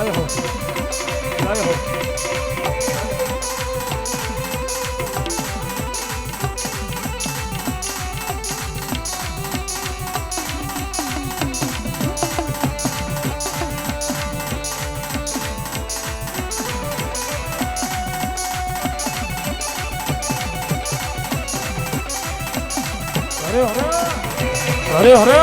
જય હો જય હો હરે હરે હરે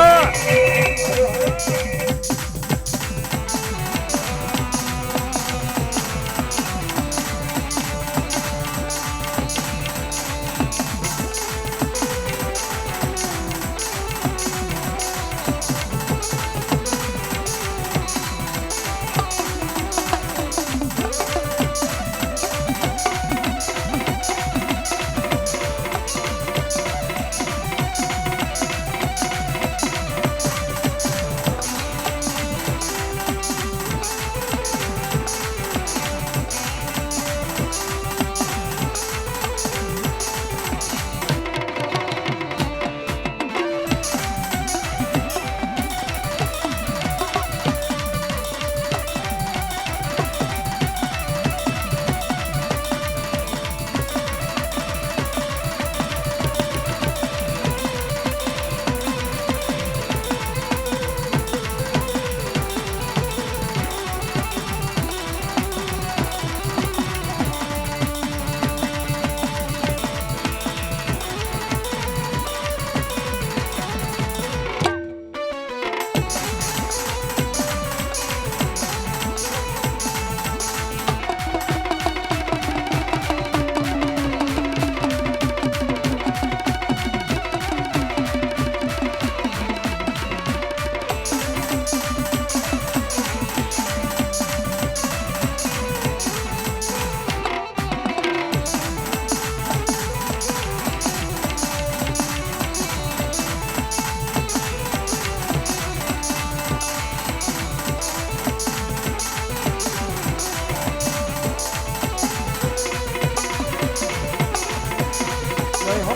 જય હો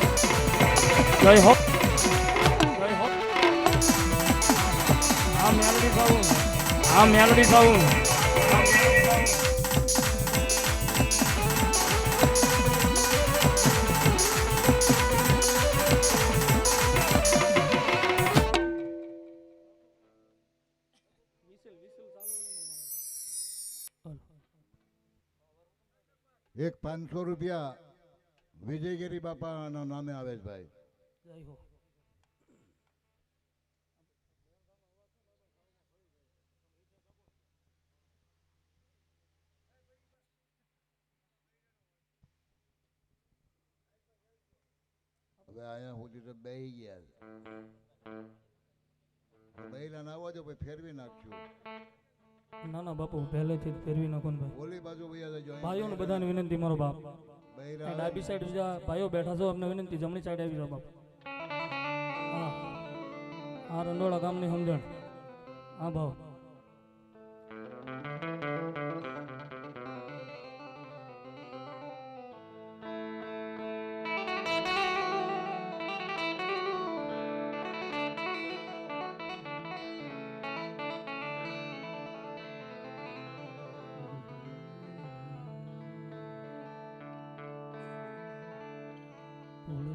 જય હો આ મેલડી સાઉન્ડ આ મેલડી સાઉન્ડ એક 500 રૂપિયા વિજયગીરી બાપાના નામે આવે છે ભાઈ. જય હો હવે અહીંયા સુધી તો બેહી ગયા છે. બૈરા ના આવો છો ભાઈ, ફેરવી નાખશું. ના ના બાપુ પહેલેથી જ ફેરવી નાખો ને ભાઈ. ઓલી બાજુ વયા જજો. ભાઈઓને બધાને વિનંતી મારો બાપ બૈરા ડાબી સાઈડ બીજા ભાઈઓ બેઠા છો અમને વિનંતી જમણી સાઈડ આવી જાઓ બાપ. હા આ રંડોળા ગામની સમજણ. હા ભાવ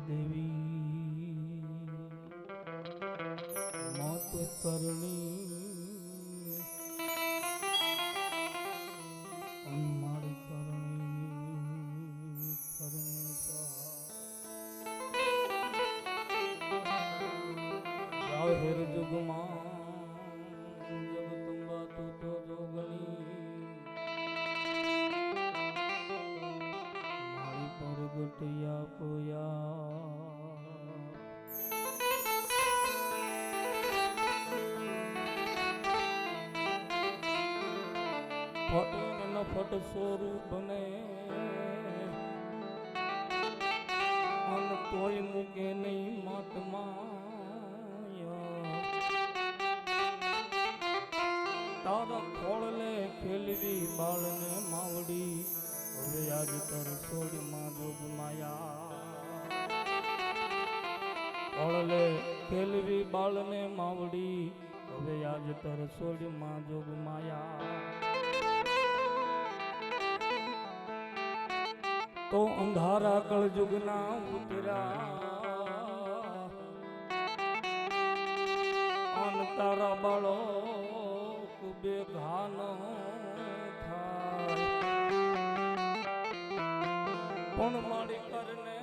દેવી મોત કરણી મારી કરણી કરણી જાવ હેર જુગમાં જગતંબા તું તો જોગણી મારી પરગટિયા પોયા ફટ ન ફટ સ્વરૂપ બને અન તોય મૂકે નહીં માટમાં તારા ખોળલે ખેલવી બાળને માવડી હવે આજ તર છોડમાં જોગ માયા ખોળલે ખેલવી બાળને માવડી હવે આજ તર છોડમાં જોગ માયા તો અંધારા કળજુગના ઉતર્યા અન તારા બાળો કુબે ઘાન થાય પણ મારી કરને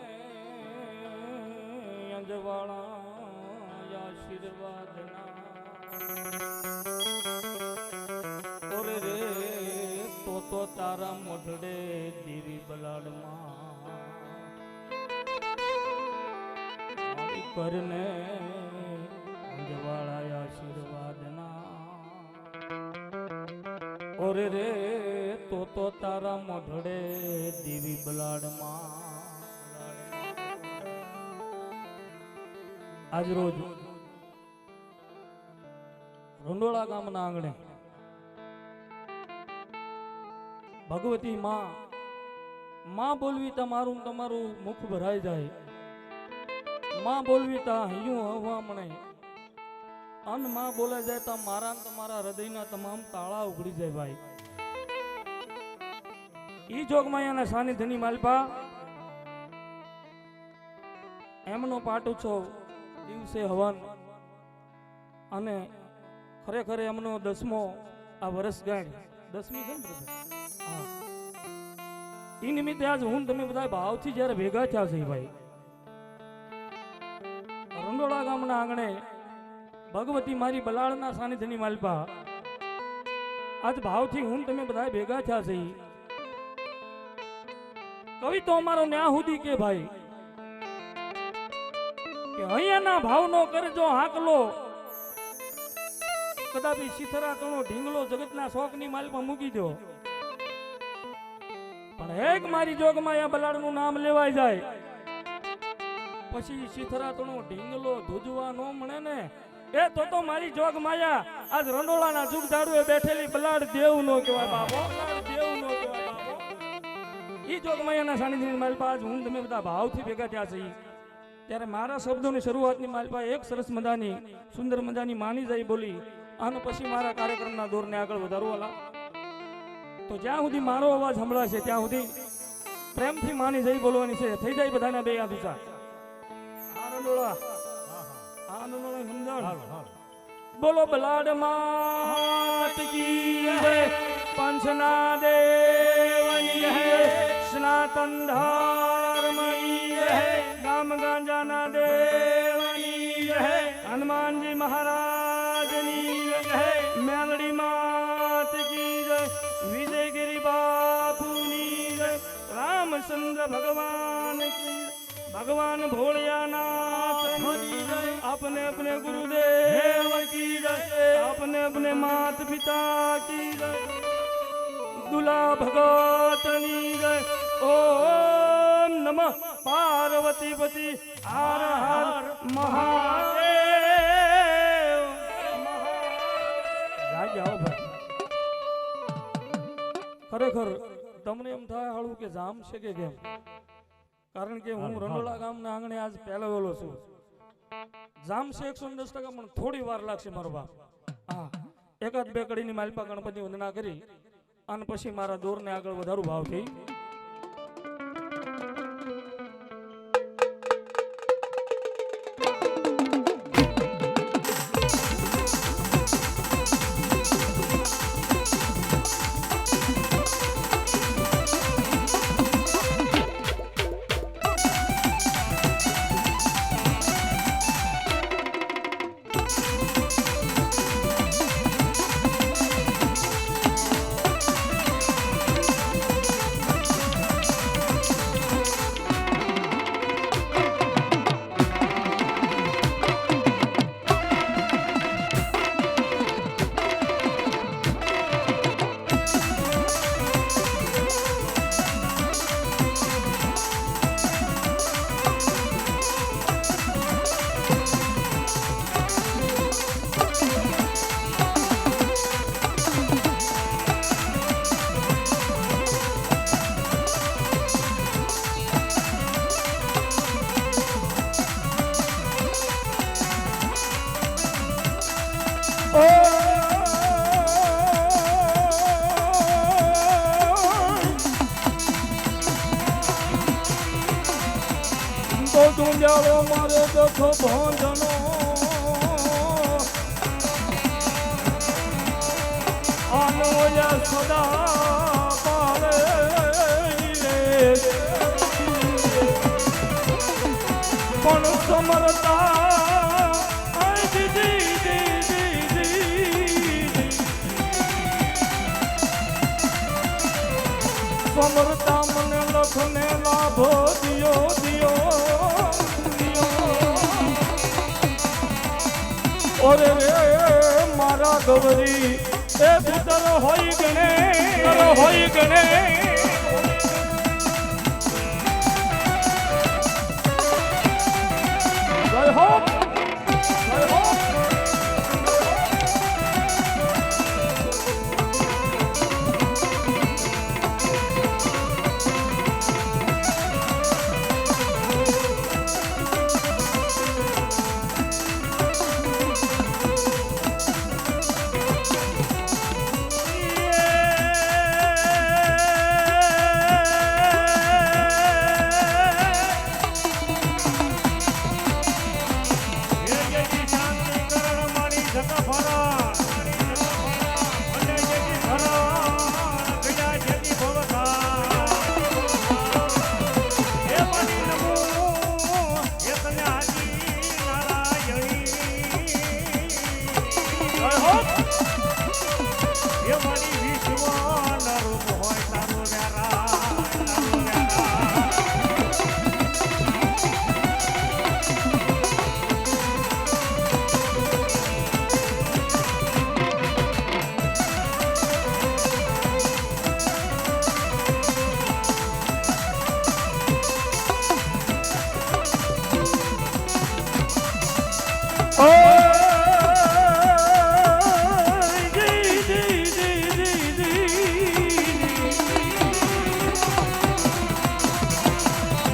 અંજવાળા આશીર્વાદના ઓરે રે તો તારા મોઢડે દેવી બલાડમાં મારી કરને અંજવાળા આશીર્વાદના ઓરે રે તો તારા મોઢડે દેવી બલાડમાં આજ રોજ રંડોળા ગામના આંગણે ભગવતી માં બોલવી તમારું ને તમારું મુખ ભરાઈ જાય માં બોલવી તા હૈયું હવા મણે અન માં બોલાઈ જાય તા મારા ને તમારા હૃદયના તમામ તાળા ઉઘડી જાય ભાઈ ઈ જોગમાયાના સાનિધ્યની માલપા એમનો પાટ ઉત્સવ દિવસે હવન અને ખરેખર એમનો 10મો આ વર્ષગાંઠ 10મી છે ને હા ઈ નિમિત્તે આજ હું તમે બધા ભાવથી જ્યારે ભેગા થયા છે ભાઈ રંડોળા ગામના આંગણે ભગવતી મારી બલાળના સાનિધ્યની માલપા આજ ભાવથી હું તમે બધા ભેગા થયા છે કવિ તો અમારો ન્યા સુધી કે ભાઈ કે અહીંયાના ભાવનો કરજો હાકલો કદાપી શીથરા કણો ઢીંગલો જગતના શોકની માલમાં મૂકી દો પણ એક મારી જોગમાં આ બલાડનું નામ લેવાય જાય પછી શીથરા કણો ઢીંગલો ધુજવા નો મળે ને એ તો મારી જોગ માયા આજ રંડોળાના જુગ ઝાડુએ બેઠેલી બલાડ દેવ નો કહેવાય બાપો બલાડ દેવ નો કહેવાય બાપો ઈ જોગ માયાના સાનિધ્યની માલપા આજ હું તમે બધા ભાવથી ભેગા થયા છે ત્યારે મારા શબ્દોની શરૂઆતની માલપા એક સરસ મજાની સુંદર મજાની માની જાય બોલી અને પછી મારા કાર્યક્રમના દોરને આગળ વધારવો આલા તો જ્યાં સુધી મારો અવાજ સંભળાશે ત્યાં સુધી પ્રેમથી માની જઈ બોલવાની છે થઈ જાય બધાના બે હાથ ઊંચા આનંદોળા સમજણ બોલો બલાડ માત કી જય પંચના દેવની હે સનાતન ધર્મની હે ગામ ગાંજાના દેવની હે હનુમાનજી મહારાજની હે મેલડી માત કી જય વિજયગીરી બાપુની જય રામચંદ્ર ભગવાન કી भगवान भोलियानाथ अपने अपने गुरुदेव की जय अपने अपने मात पिता की जय दुला भगवतनी जय ओम नमः पार्वती पति हर हर महादेव जाओ भाई खरेखर તમને એમ થાય હાળું કે જામ છે કે કેમ કારણ કે હું રંડોળા ગામના આંગણે આજ પહેલાવેલો છું જામ છે 110% પણ થોડી વાર લાગશે મારો બાપ હા એકાદ બે કડીની માલપા ગણપતિ વંદના કરી અને પછી મારા દોરને આગળ વધારું ભાવથી અંજારો મારે દખો ભોંજનો આનોયા સદા પારે પણ સમરતા સમરતા મને લખને લાભો દિયો દિયો ઓરે રે મારા ગવરી એ ભીતર હોય ગણે જય હો જય હો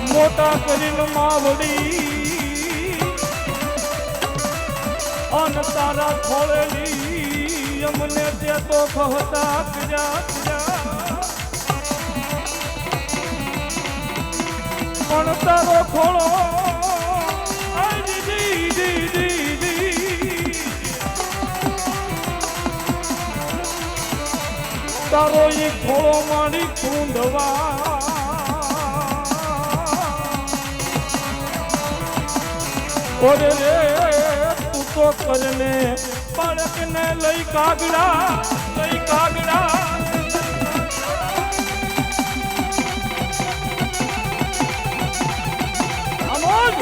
મોટા કરીને માવડી અન તારા ખોળેલી અમને તે તો કહતા પણ તારો ખોળો તારો એ ખોળો મારી કુંડવા ઓરે રે તું તો કરને બાળકને લઈ કાગડા આમોદ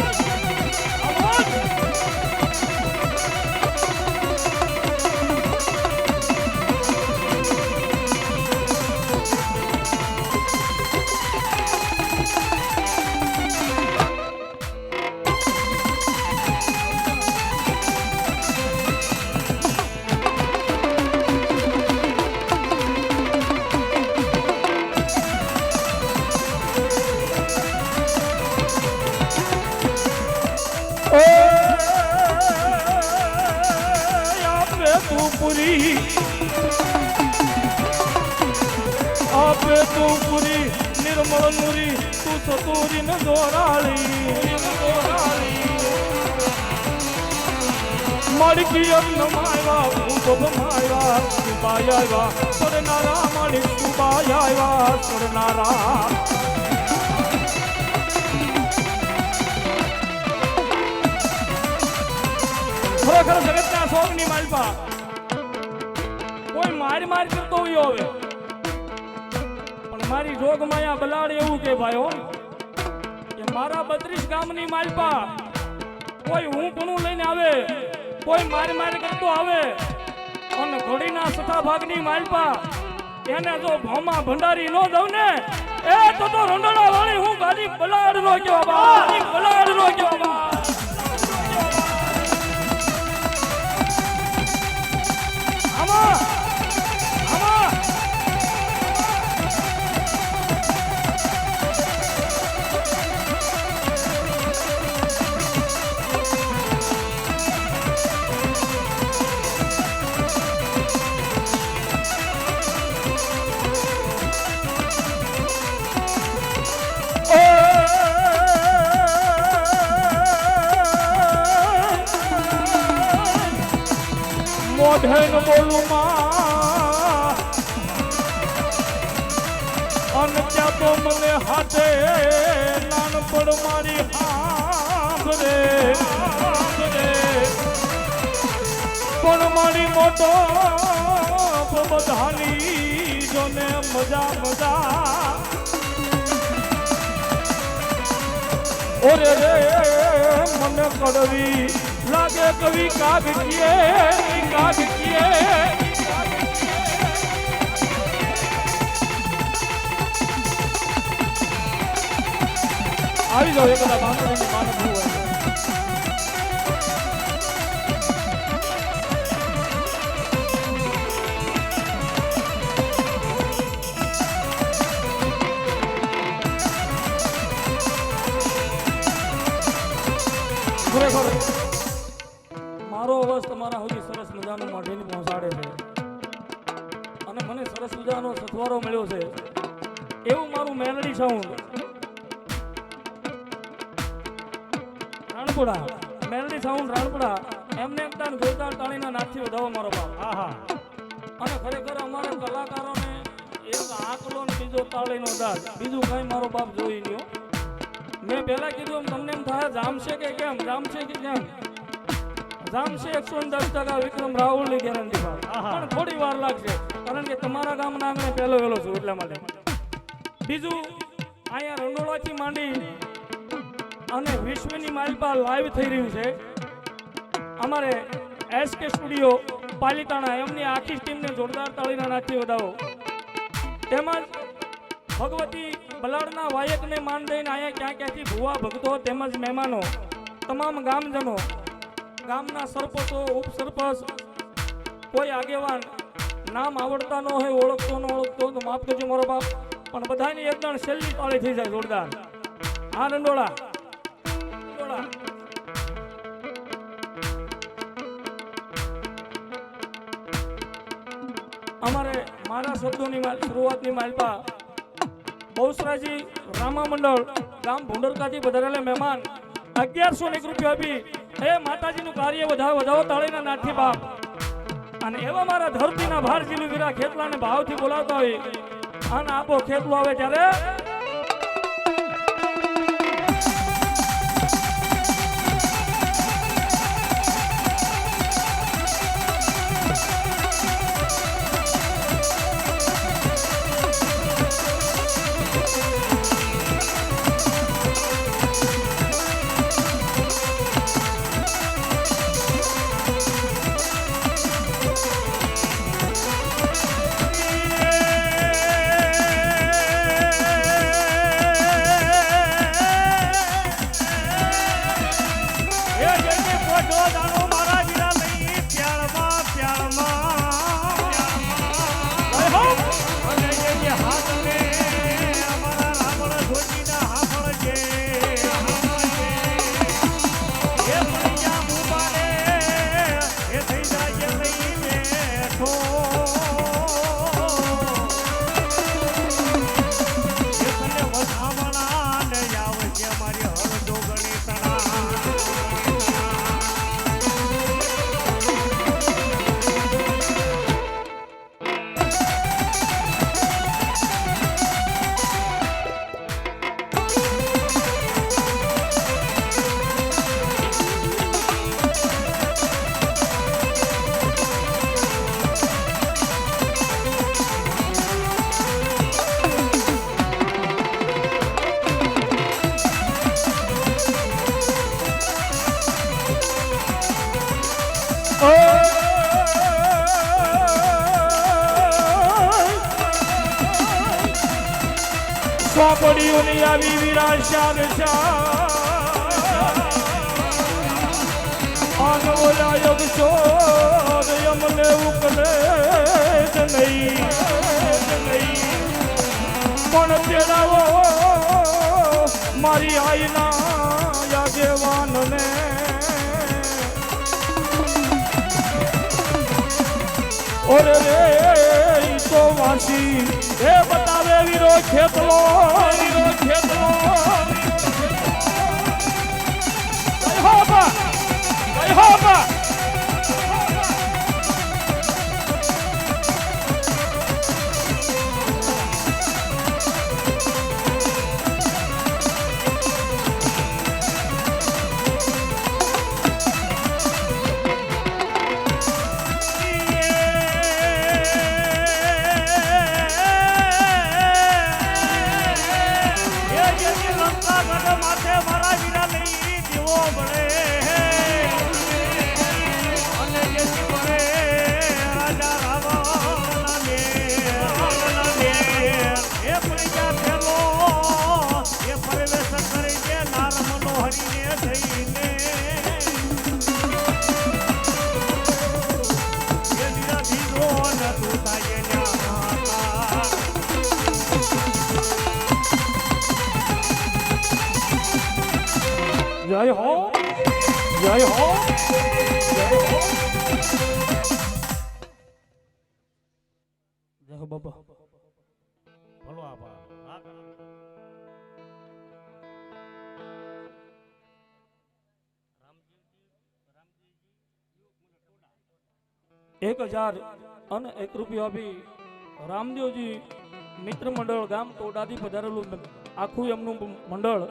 આપે તું પૂરી નિર્મળ નુરી તું સતુરી ન દોરાળી મડકી અગ્ન માયવા ભૂપ માયવા સુબાયા સરનારા માલિક સુબાયા સરનારા ખરેખર જગતના શોકની માલપા કોઈ માર કરતો હોય હવે પણ મારી જોગ માયા બલાડ એવું કે ભાઈઓ કે મારા 32 ગામની માલપા કોઈ હું પણ લઈને આવે કોઈ માર કરતો આવે અને ઘોડીના સઠા ભાગની માલપા એને જો ભોમાં ભંડારી નો દઉં ને એ તો રંડોળા વાળી હું ગાડી બલાડ નો ગયો બા મોઢેન બોલું માં અને ત્યાં તો મને હાથે નાનપણ મારી હાંભરે પણ મારી મોટો બધાની જોને મજા મજા ઓરે રે મને કડવી લાગે કવિ કાગ કિયે આવી જાઓ એકલા બાંધણીની માનવ હોય ખરેખર મારો અવાજ તમારા સુધી સરસ મજાનો મોઢેની પહોંચાડે છે અને મને સરસ મજાનો સથવારો મળ્યો છે એવું મારું મેલડી સાઉન્ડ રાણપુરા મેલડી સાઉન્ડ રાણપુરા એમને એકદમ જોરદાર તાળીના નાદથી વધાવો મારો બાપ અને ખરેખર અમારા કલાકારોને એક આંકલો ને બીજો તાળીનો દાદ બીજું કઈ મારો બાપ જોઈ નહીં મેં પહેલા કીધું તમને એમ થાય જામશે કે કેમ જામશે 110% વિક્રમ રાહુલની ગેરંટી પણ થોડી વાર લાગશે કારણ કે તમારા ગામના આંગણે પહેલો વહેલો છું એટલા માટે બીજું અહીંયા રંડોળાથી માંડી અને વિશ્વની માલિપા લાઈવ થઈ રહ્યું છે અમારે એસકે સ્ટુડિયો પાલિતાણા એમની આખી ટીમને જોરદાર તાળીના નાદથી વધાવો તેમજ ભગવતી બલાડના વાયકને માન દઈને અહીંયા ક્યાંથી ભુવા ભક્તો તેમજ મહેમાનો તમામ ગામજનો ગામના સરપંચો ઉપસરપંચ કોઈ આગેવાન નામ આવડતા ન હોય ઓળખતો ન ઓળખતો તો માફ કરજો મારો બાપ પણ બધાની એકદમ છેલ્લી તાળી થઈ જાય જોરદાર હા રંડોળા અમારે મારા શબ્દોની શરૂઆતની માલપા બહુસરાજી રામા મંડળ ગામ ભુંડરકાથી પધારેલા મહેમાન 1101 રૂપિયા આપી એ માતાજીનું કાર્ય વધાવો તાળીના નાદથી બાપ અને એવા મારા ધરતીના ભાર જીલું વીરા ખેતલાને ભાવથી બોલાવતા હોય અને આપો ખેતલો આવે ત્યારે સ્વાપડીઓની આવી વિરાશાન આગ ઓલા યોગ શોધ યમને ઉકલે જ નહીં પણ તેડાવો મારી આઈના યાગેવાનને ઓરે રે તો વાસી એ બતાવે વીરો ખેતલો સાધુ થાય ન્યા જય હો જય હો જય હો જય હો બાપા ભલો આભાર 1001 રૂપિયા આપી રામદેવજી મિત્ર મંડળ ગામ ટોડાથી પધારેલું આખું એમનું મંડળ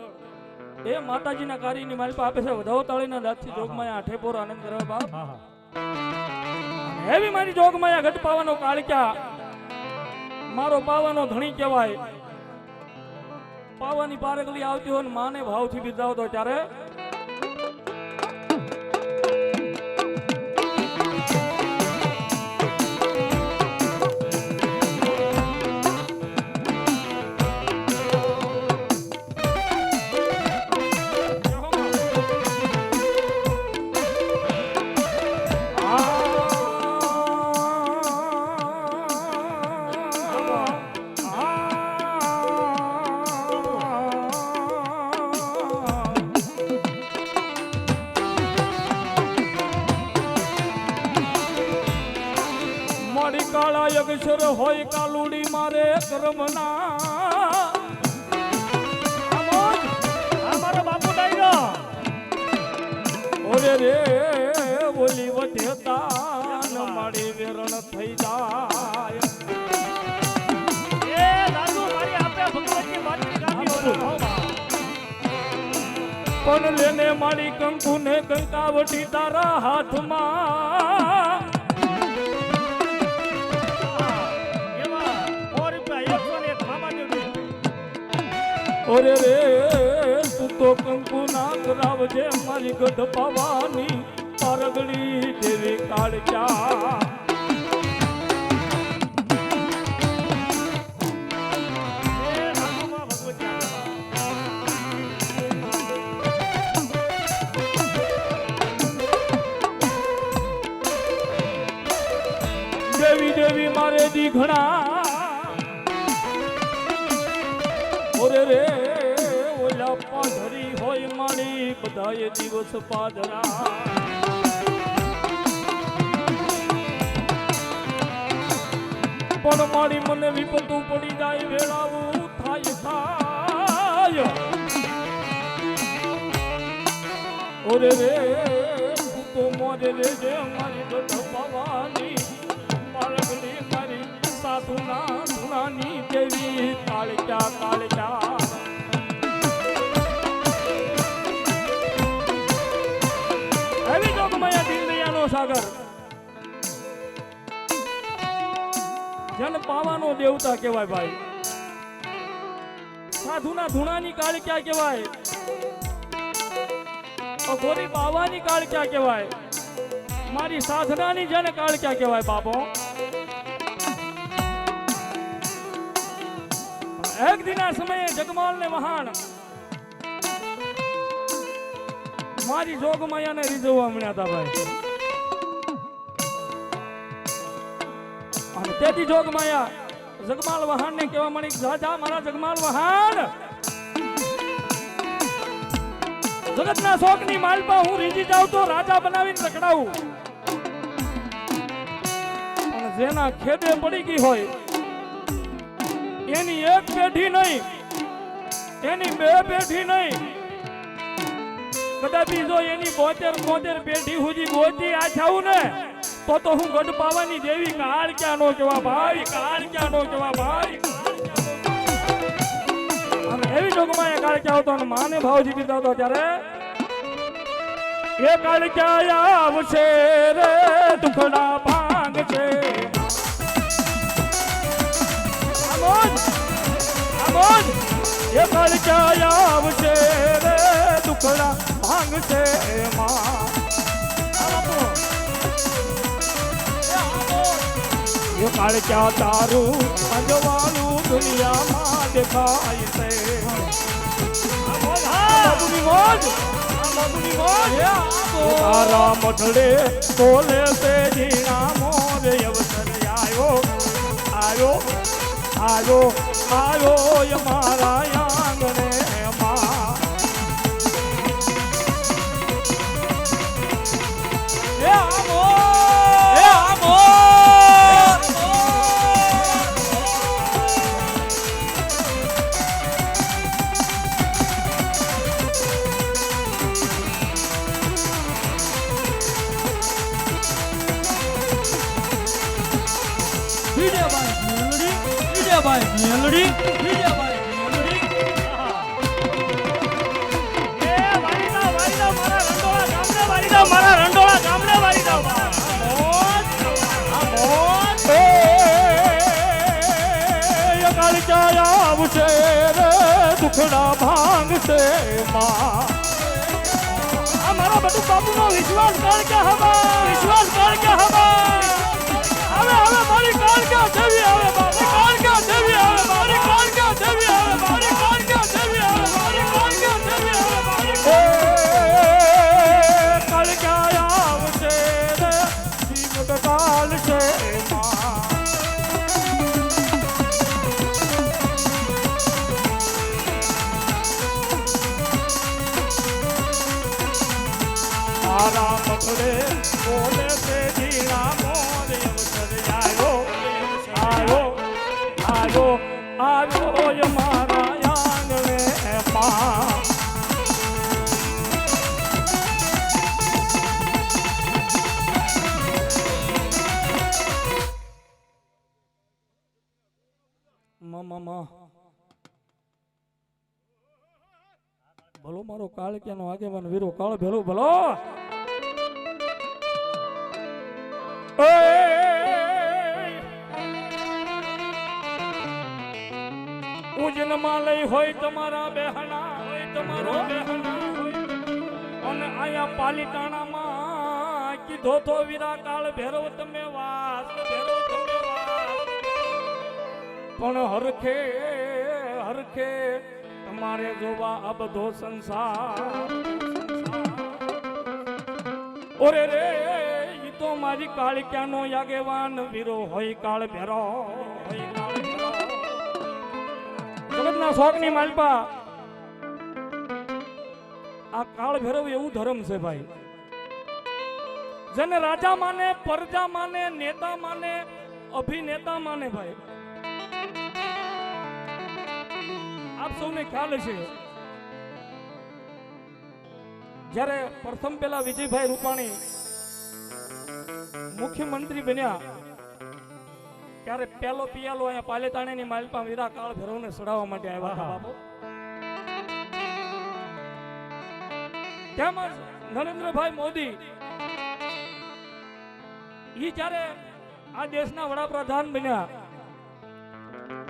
એ માતાજીના કાર્યની મારી પાસે આપે છે વધાવો તાળીના દાંતથી જોગમાયા આઠેપોર આનંદ કરવા બાપ હા હા એવી મારી જોગમાયા ગઢ પાવાનો કાળક્યા મારો પાવાનો ધણી કહેવાય પાવાની પારગલી આવતી હોય ને માને ભાવથી બિરદાવતો ત્યારે મારી કાળા અક્ષર હોય કાલુડી મારે કર્મના મારો બાપુ ડાયરો ઓરે રે ઓલી વધેતા મારી વેરણ થઈ જાય એ દાદુ મારી આપણે ભગવાનની વાતની ગાદી પણ લેને મારી કંકુ ને કંકાવટી તારા હાથમાં ઓરે રે તું તો કંકુ ના કરાવજે મારી ગઢ પાવાની પારગડી દેવી કાળજા દેવી દેવી મારે દીઘણા ઓરે રે ઓલા પાધરી હોય મારી બધાએ દિવસ પાધરા પણ મારી મને વિપતું પડી જાય વેળાવું થાય ઓરે રે તું તો મોરે રે જે મારી ગઢ પાવાની પારગલી મારી સાધુના ધુણાની દેવી કાળજા કાળજા એવી જોગમાયા દિલદયાનો સાગર જન પાવાનો દેવતા કહેવાય ભાઈ સાધુના ધુણાની કાળજા કહેવાય અઘોરી પાવાની કાળજા કહેવાય મારી સાધનાની જન કાળજા કહેવાય બાપો એક દિના સમયે જગમાલ ને મહાન મારી જોગમાયા ને રીઝવવા મળ્યા હતા ભાઈ અને તેથી જોગમાયા જગમાલ વહાણ ને કહેવા મળી રાજા મારા જગમાલ વહાણ જગતના શોકની માલપા હું રીજી જાઉં તો રાજા બનાવીને રખડાવું અને જેના ખેદે પડી ગઈ હોય એની એક પેઢી નહીં એની બે પેઢી નહીં કદાચ જો એની 72 પેઢી સુધી ગોતી આ જાઉં ને તો હું ગઢ પાવાની દેવી કાળ ક્યાં નો કેવા ભાઈ કાળ ક્યાં નો કેવા ભાઈ અને એવી જોગમાં કાળ ક્યાં આવતો અને માને ભાવ જીતી આવતો ત્યારે એ કાળ ક્યાં આવશે રે દુખડા ભાંગ છે એ કાળ ક્યાં આવશે રે દુખડા ભાંગ છે એ કાળ ક્યાં તારું અજવાળું દુનિયામાં દેખાય છે તારા મઠડે બોલે છે જીણા મોરે અવસર આવ્યો આયો આયો મારા આંગણે માં એ આમો એ આમો મેલડી એ વારીદા મારા રંડોળા ગામને વારીદા બા. આવશે રે દુખડા ભાંગશે માં આ મારા બધું બાપુનો વિશ્વાસ કર કે હવા વિશ્વાસ કર કે હવા હવે મારી કાળકા દેવી આવે મારી કાળકા દેવી આવે મારી કાળકા દેવી આવે મારી કાળકા દેવી આવે મારી કાળકા દેવી આવે મારી કળક્યા આવશે રે જીવત કાલશે માં મારા પકડે બોલે છે જીણા મોર અવસર આવ્યો આવ્યો આવ્યો મારા આંગણે માં મા ભલો મારો કાળ ક્યાંનો આગેવાન વીરો કાળ ભેલો ભલો ઉજન માં લઈ હોય તમારા બેહણા હોય તમારો બેહણા અને આયા પાલીતાણામાં કીધો તો વીરા કાળ ભેરવ તમે વાસ ભેરવ તમે વાસ પણ હરખે હરખે તમારે જોવા આ બધો સંસાર ઓરે રે ઈ તો મારી કાળિકાનો આગેવાન વીરો હોય કાળ ભેરો હોય કાળ ભેરો જગતના શોકની માલપા આ કાળ ભેરવ એવું ધર્મ છે ભાઈ જેને રાજા માને પ્રજા માને નેતા માને અભિનેતા માને ભાઈ આપ સૌને ખ્યાલ છે જ્યારે પ્રથમ પેલા વિજયભાઈ રૂપાણી મુખ્યમંત્રી બન્યા ત્યારે પેલો પિયાલો અહીંયા પાલેતાણાની માલપા વીરા કાળ ભૈરવને સડાવવા માટે આવ્યા હતા બાપુ તેમજ નરેન્દ્રભાઈ મોદી ઈ જ્યારે આ દેશના વડાપ્રધાન બન્યા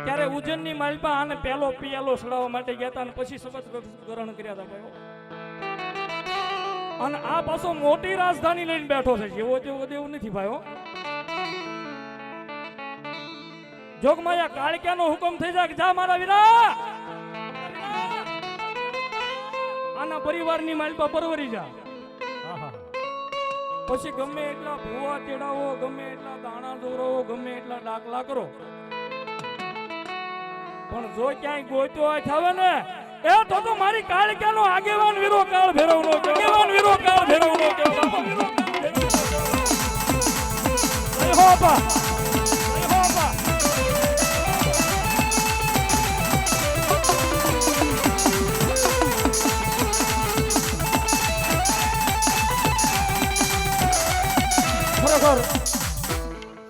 ત્યારે ઉજ્જૈનની માલપા આને પહેલો પિયાલો સડાવવા માટે ગયા હતા અને પછી શપથ ગ્રહણ કર્યા હતા ભાઈઓ અને આ પાછો મોટી રાજધાની લઈને બેઠો છે જેવો તેવો દેવું નથી ભાઈઓ જોગમાયા કાળિકાનો હુકમ થઈ જાય કે જા મારા વીરા આના પરિવારની માલપા પરવરી જા પછી ગમે એટલા ભૂવા તેડાવો ગમે એટલા દાણા દોરાવો ગમે એટલા ડાકલા કરો પણ જો ક્યાંય ગોત્યો થાવે ને એ તો મારી કાળિકાનો આગેવાન વીરો કાળ ભૈરવનો આગેવાન વીરો કાળ ભૈરવનો જય હો બા જય હો બા ખરેખર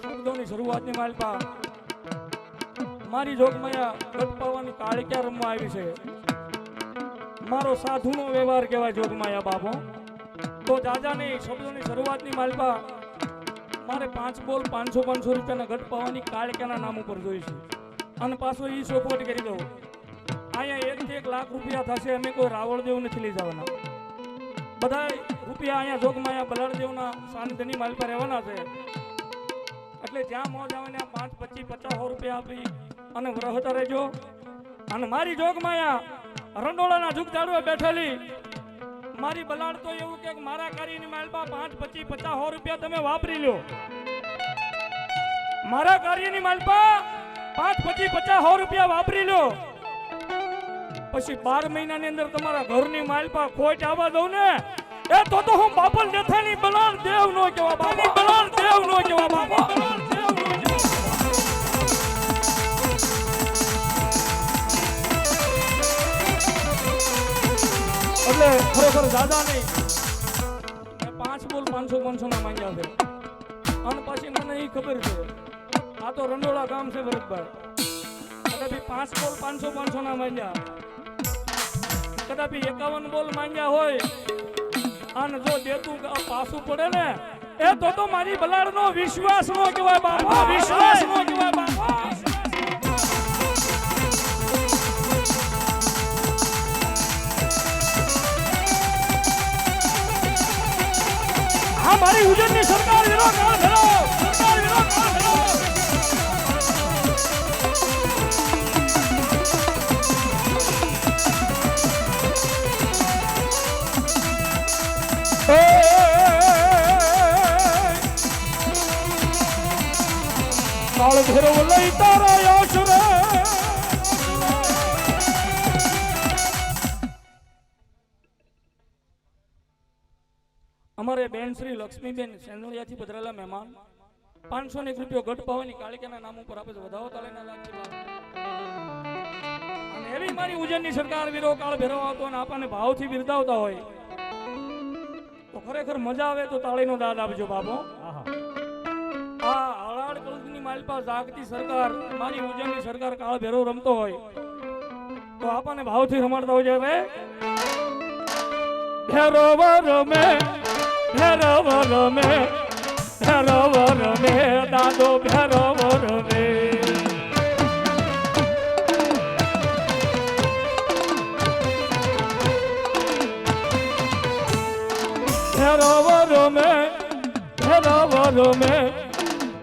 શબ્દોની શરૂઆતની માલપા મારી જોગમાયા ગટપાવાની કાળિકા રમવા આવી છે મારો સાધુનો વ્યવહાર કહેવાય જોગમાયા બાપો તો જાજા નહીં શબ્દોની શરૂઆતની માલપા મારે 5 બોલ 500 રૂપિયાના ગટપાવાની કાળિકાના નામ ઉપર જોઈ છે અને પાછો ઈ સપોર્ટ કરી દઉં અહીંયા 1 થી 1 લાખ રૂપિયા થશે અમે કોઈ રાવળદેવ નથી લઈ જવાના બધા રૂપિયા અહીંયા જોગમાયા બલાડદેવના સાનિધ્યની માલપા રહેવાના છે એટલે જ્યાં મોજ આવે ને 5, 25, 50 રૂપિયા આપી અને વરહતા રહેજો અને મારી જોગમાયા રંડોળાના ઝુક ઝાડવે બેઠેલી મારી બલાડ તો એવું કે મારા કાર્યની માલપા 5, 25, 50 રૂપિયા તમે વાપરી લ્યો મારા કાર્યની માલપા 50-100 રૂપિયા વાપરી લો, પછી 12 મહિનાની અંદર તમારા ઘરની માલપા ખોટ આવવા દઉં ને, એ તો હું બાપલ દેથાની બલાલ દેવ નો કેવા બાપા, બલાલ દેવ નો કેવા બાપા, બલાલ દેવ નો કેવા. એટલે ખરેખર દાદા નહીં, 5 બોલ 500 ના માંગ્યા છે, અને પછી મને એ ખબર છે આ તો રંડોળા ગામ છે ભરતભાઈ, કદાપી 5 બોલ 500 ના માંગ્યા, કદાપી 51 બોલ માંગ્યા હોય, અને જો દેતું પાછું પડે ને, એ તો મારી બલાડ નો વિશ્વાસ નો કહેવાય બાપા, વિશ્વાસ નો કહેવાય બાપા. આ મારી ઉજળની સરકાર વિરોધ કાળ ભેરો, સરકાર વિરોધ કાળ ભેરો. કાળ ભેરવ લઈ તારા યશ રે, અમારે બેન શ્રી લક્ષ્મીબેન સેંદુળિયાથી પધરાયેલા મહેમાન 501 રૂપિયો ગઢ પાવાની કાળિકાના નામ ઉપર આપે છે, વધાવો તાળીના લાગતી વાત. અને એવી મારી ઉજ્જૈનની સરકાર વીરો કાળ ભેરવ આવતો અને આપણને ભાવથી બિરદાવતા હોય તો ખરેખર મજા આવે તો તાળીનો દાદ આપજો બાપો. આ હળાડ કળુની માલપા જાગતી સરકાર મારી ઉજ્જૈનની સરકાર કાળ ભેરવ રમતો હોય તો આપણને ભાવથી રમાડતા હોય છે. ભેરવ રમે, ભેરવ રમે, ભેરવ રમે, દાદો ભેરવ રમે. ભેરવ રમે, ભેરવ રમે,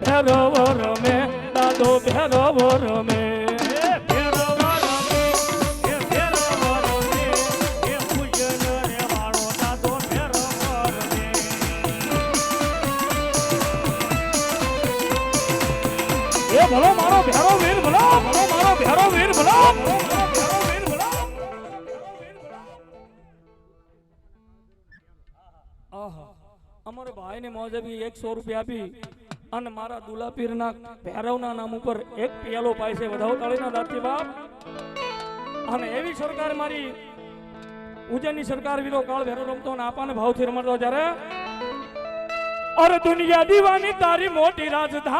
ભેરવ રમે, દાદો ભેરવ રમે. ભલો મારો ભેરો વીર, ભલો મારો ભેરો વીર, ભલો અમારે ભાઈને મોજબી 100 રૂપિયા આપી અને મારા દુલા પીરના ભેરવના નામ ઉપર એક પિયાલો પાય છે, વધાવો તાળીના દાંતથી બાપ. અને એવી સરકાર મારી ઉજ્જૈનની સરકાર વીરો કાળ ભેરો રમતો અને આપાને ભાવથી રમાડતો જ્યારે અરે દુનિયા દીવાની તારી મોટી રાજધાની,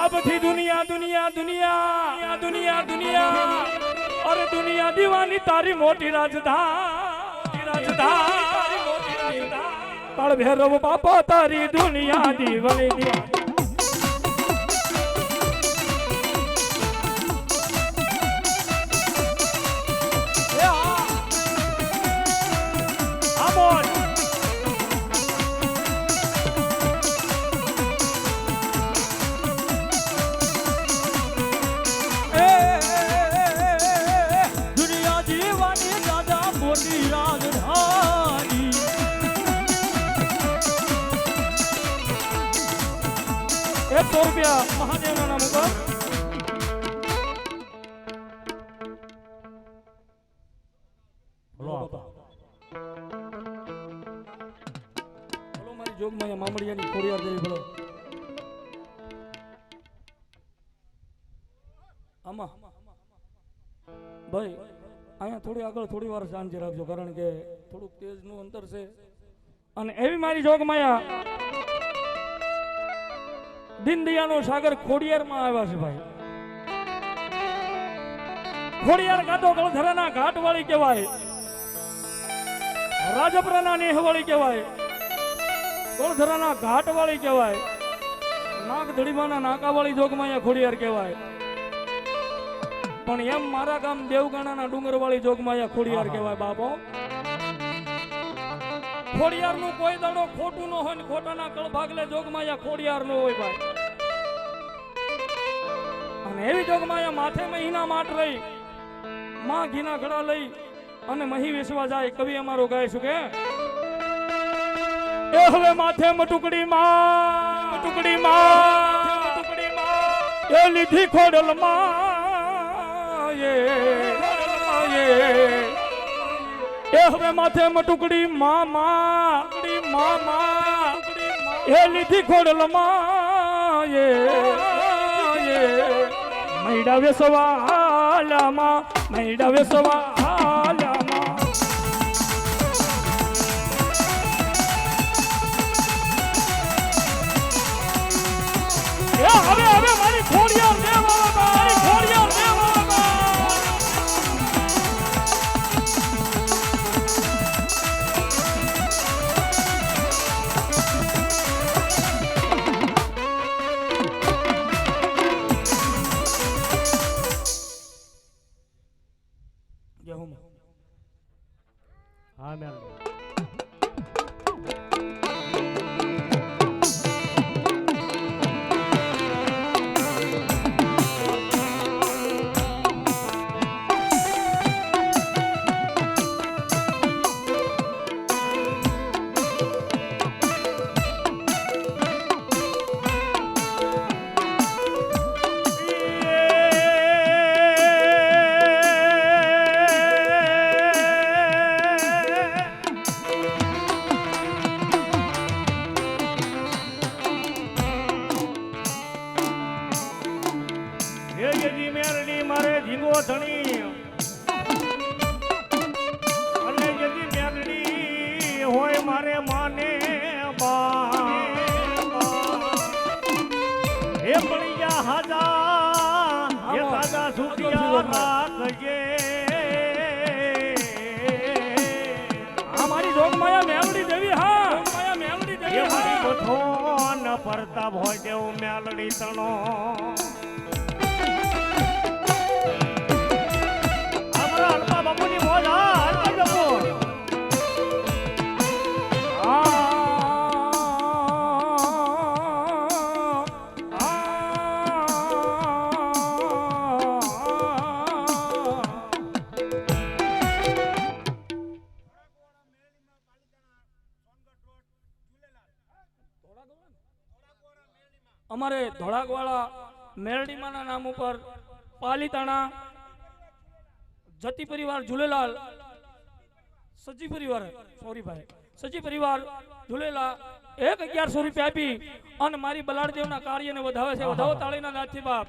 આ બધી દુનિયા દુનિયા દુનિયા દુનિયા દુનિયા, અરે દુનિયા દીવાની તારી મોટી રાજધાની, રાજધાની મોટી રાજધાની. કાળ ભૈરવ બાપા તારી દુનિયા દીવાની દીવાની. રૂપિયા મહાદેવના નામ ઉપર. બોલો મારી જોગમાં મામડિયાની ખોડિયાર દેવી બોલો. આમાં ભાઈ અહીંયા થોડી આગળ થોડી વાર શાંતિ રાખજો, કારણ કે થોડુંક તેજનું અંતર છે. અને એવી મારી જોગમાયા દીનદયાનો સાગર ખોડિયારમાં આવ્યા છે ભાઈ. ખોડિયાર ગાતો ગળધરાના ઘાટ વાળી કહેવાય, રાજપરાના નેહ વાળી કહેવાય, ગળધરાના ઘાટ વાળી કહેવાય, નાગ ધડીમાના નાકા વાળી જોગમાયા ખોડિયાર કહેવાય. પણ એમ મારા ગામ દેવગાણાના ડુંગર વાળી જોગમાયા ખોડિયાર કહેવાય બાપો. ખોડિયાર નું કોઈ દાડો ખોટું ન હોય ને ખોટાના કળભાગલે જોગમાયા ખોડિયાર નો હોય ભાઈ. અને એવી જોગમાયા માથે મહિના માટ રહી, માં ઘીના ઘડા લઈ અને મહી વેસવા જાય. કવિ અમારો ગાય શું કે એ હવે માથે મટુકડી માં મટુકડી માં એ લીધી ખોડલ માં એ હવે માથે મટુકડી માં એ લીધી ખોડલ માં મૈડા વેસવાલામાં મૈડા વેસવાલામાં હવે હવે મારી ખોડિયાર દેવા મારી ખોડિયાર દેવા હા મેમ પરતાપ હોય તેવું મેલડી તણો આપણા હલપા બાપુની મોજ હલપા બાપુ અમારે ધોળાકવાળા મેરડીમાના નામ ઉપર પાલીતાણા જતી પરિવાર ઝૂલેલાલ સજી પરિવાર સોરી ભાઈ સજી પરિવાર ઝૂલેલા 1100 રૂપિયા આપી અને મારી બલાડદેવના કાર્યને વધાવે છે. વધાવો તાળીના નાથથી બાપ.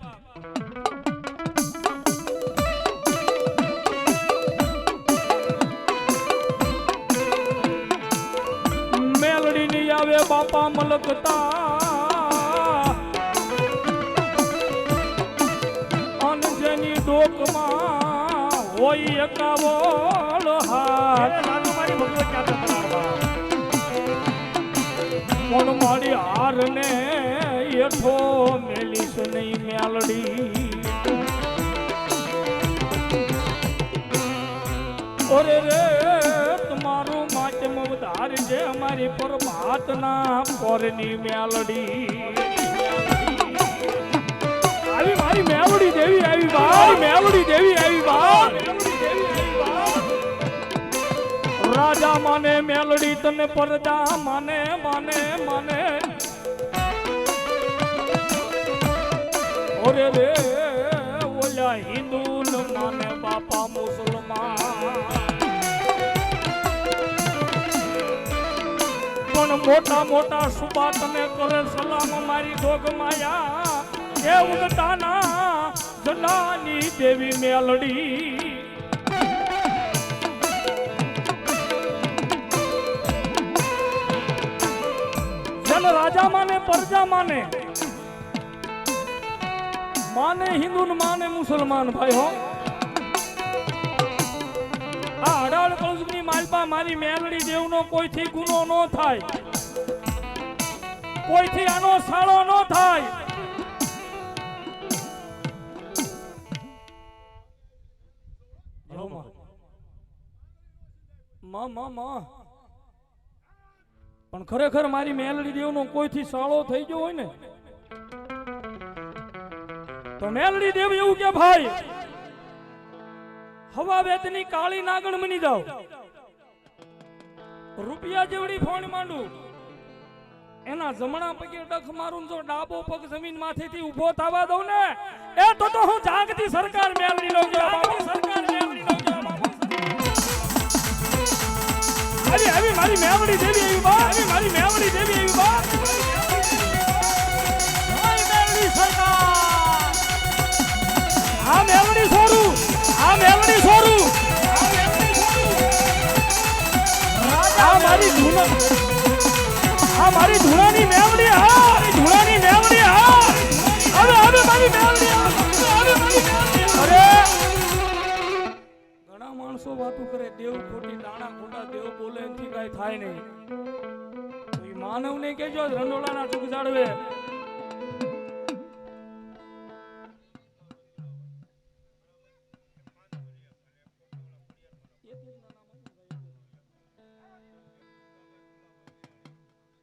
મેલડી ની આવે બાપા મલકતા હોય એકાવોલ હાથ પણ મારી હાર ને એઠો મેલીશ નહીં મેલડી. ઓરે રે તમારું માધ્યમ વધાર છે અમારી પરમાત્મા પોરની મેલડી. આવી મારી મેલડી દેવી આવી ભાઈ મેલડી દેવી આવી ભાઈ રાજા માને મેલડી તને પરદા માને માને માને ઓરે રે ઓલા હિન્દુ ન માને બાપા મુસલમાન પણ મોટા મોટા સુબા તને કરે સલામ મારી ડોગ માયા એ ઉગતાના જલાની દેવી મેલડી. જન રાજા માને પ્રજા માને માને હિન્દુ માને મુસલમાન ભાઈ હો. આ અડાળ કળજની માલપા મારી મેલડી દેવનો કોઈથી ગુનો ન થાય, કોઈથી આનો સાળો ન થાય. પણ ખરેખર મારી મેલડી દેવનો કોઈથી સાળો થઈ ગયો હોય ને તો મેલડી દેવ એવું કે ભાઈ હવા વેતની કાળી નાગણ બની જાવ, રૂપિયા જેવડી ફોન માંડું એના જમણા પગે ડખ મારું ને જો ડાબો પગ જમીન માંથી ઊભો થવા દઉં ને એ તો હું જાગતી સરકાર મેળવી લઉં છું બાપુ સરકાર મેળવી લઉં છું બાપુ આવી મારી મેવડી દેવી આવી બા આવી મારી મેવડી દેવી આવી બા જય મેલડી સરકાર આ મેવડી છોરું આ મેવડી છોરું આ મારી ધૂના આ મારી ધૂણાની મેવડી હા મારી ધૂણાની મેવડી હા હવે મારી મેવડી હવે મારી મેવડી અરે ઘણા માણસો વાતો કરે દેવ ખોટી દાણા ખોટા દેવ બોલે એનથી કાઈ થાય નહીં તો ઈ માનવને કેજો રંડોળાના ચૂક જાળવે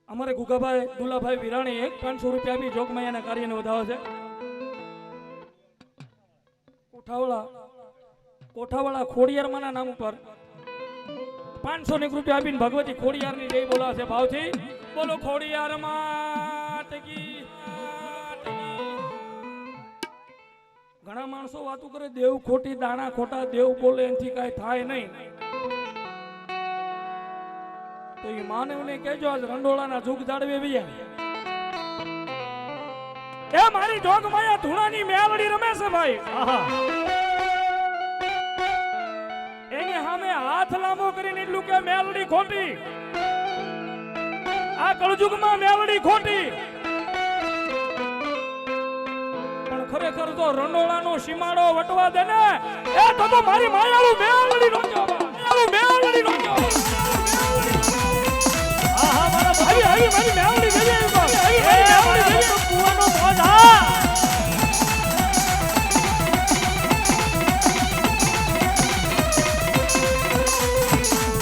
અમારે ગુગાભાઈ દુલાભાઈ વિરાણી 500 રૂપિયા બી જોગમાયાના કાર્યને વધાવે છે કોઠાવાળા ખોડિયારમાંના નામ ઉપર 500 રૂપિયા આપીને ભગવતી ખોડિયારની જય બોલાવે છે ભાવથી બોલો ખોડિયારમાં ઘણા માણસો વાતો કરે દેવ ખોટી દાણા ખોટા દેવ બોલે એનાથી કાંઈ થાય નહીં તો એ માનવને કહેજો આજ રંડોળાના જુગ જાળવે ભૈયા એ મારી જોગમાયા ધૂણાની મેલડી રમે છે ભાઈ એને સામે હાથ લાંબો કરીને એટલું કે મેલડી ખોટી આ કળજુગમાં મેલડી ખોટી પણ ખરેખર તો રંડોળાનો સીમાડો વટવા દે ને એ તો મારી માયાળું મેલડી નો કહેવાય મેલડી નો કહેવાય આવી મારી મેવડી ગઈ આવી મેવડી ગઈ તો કુવાનો મોજા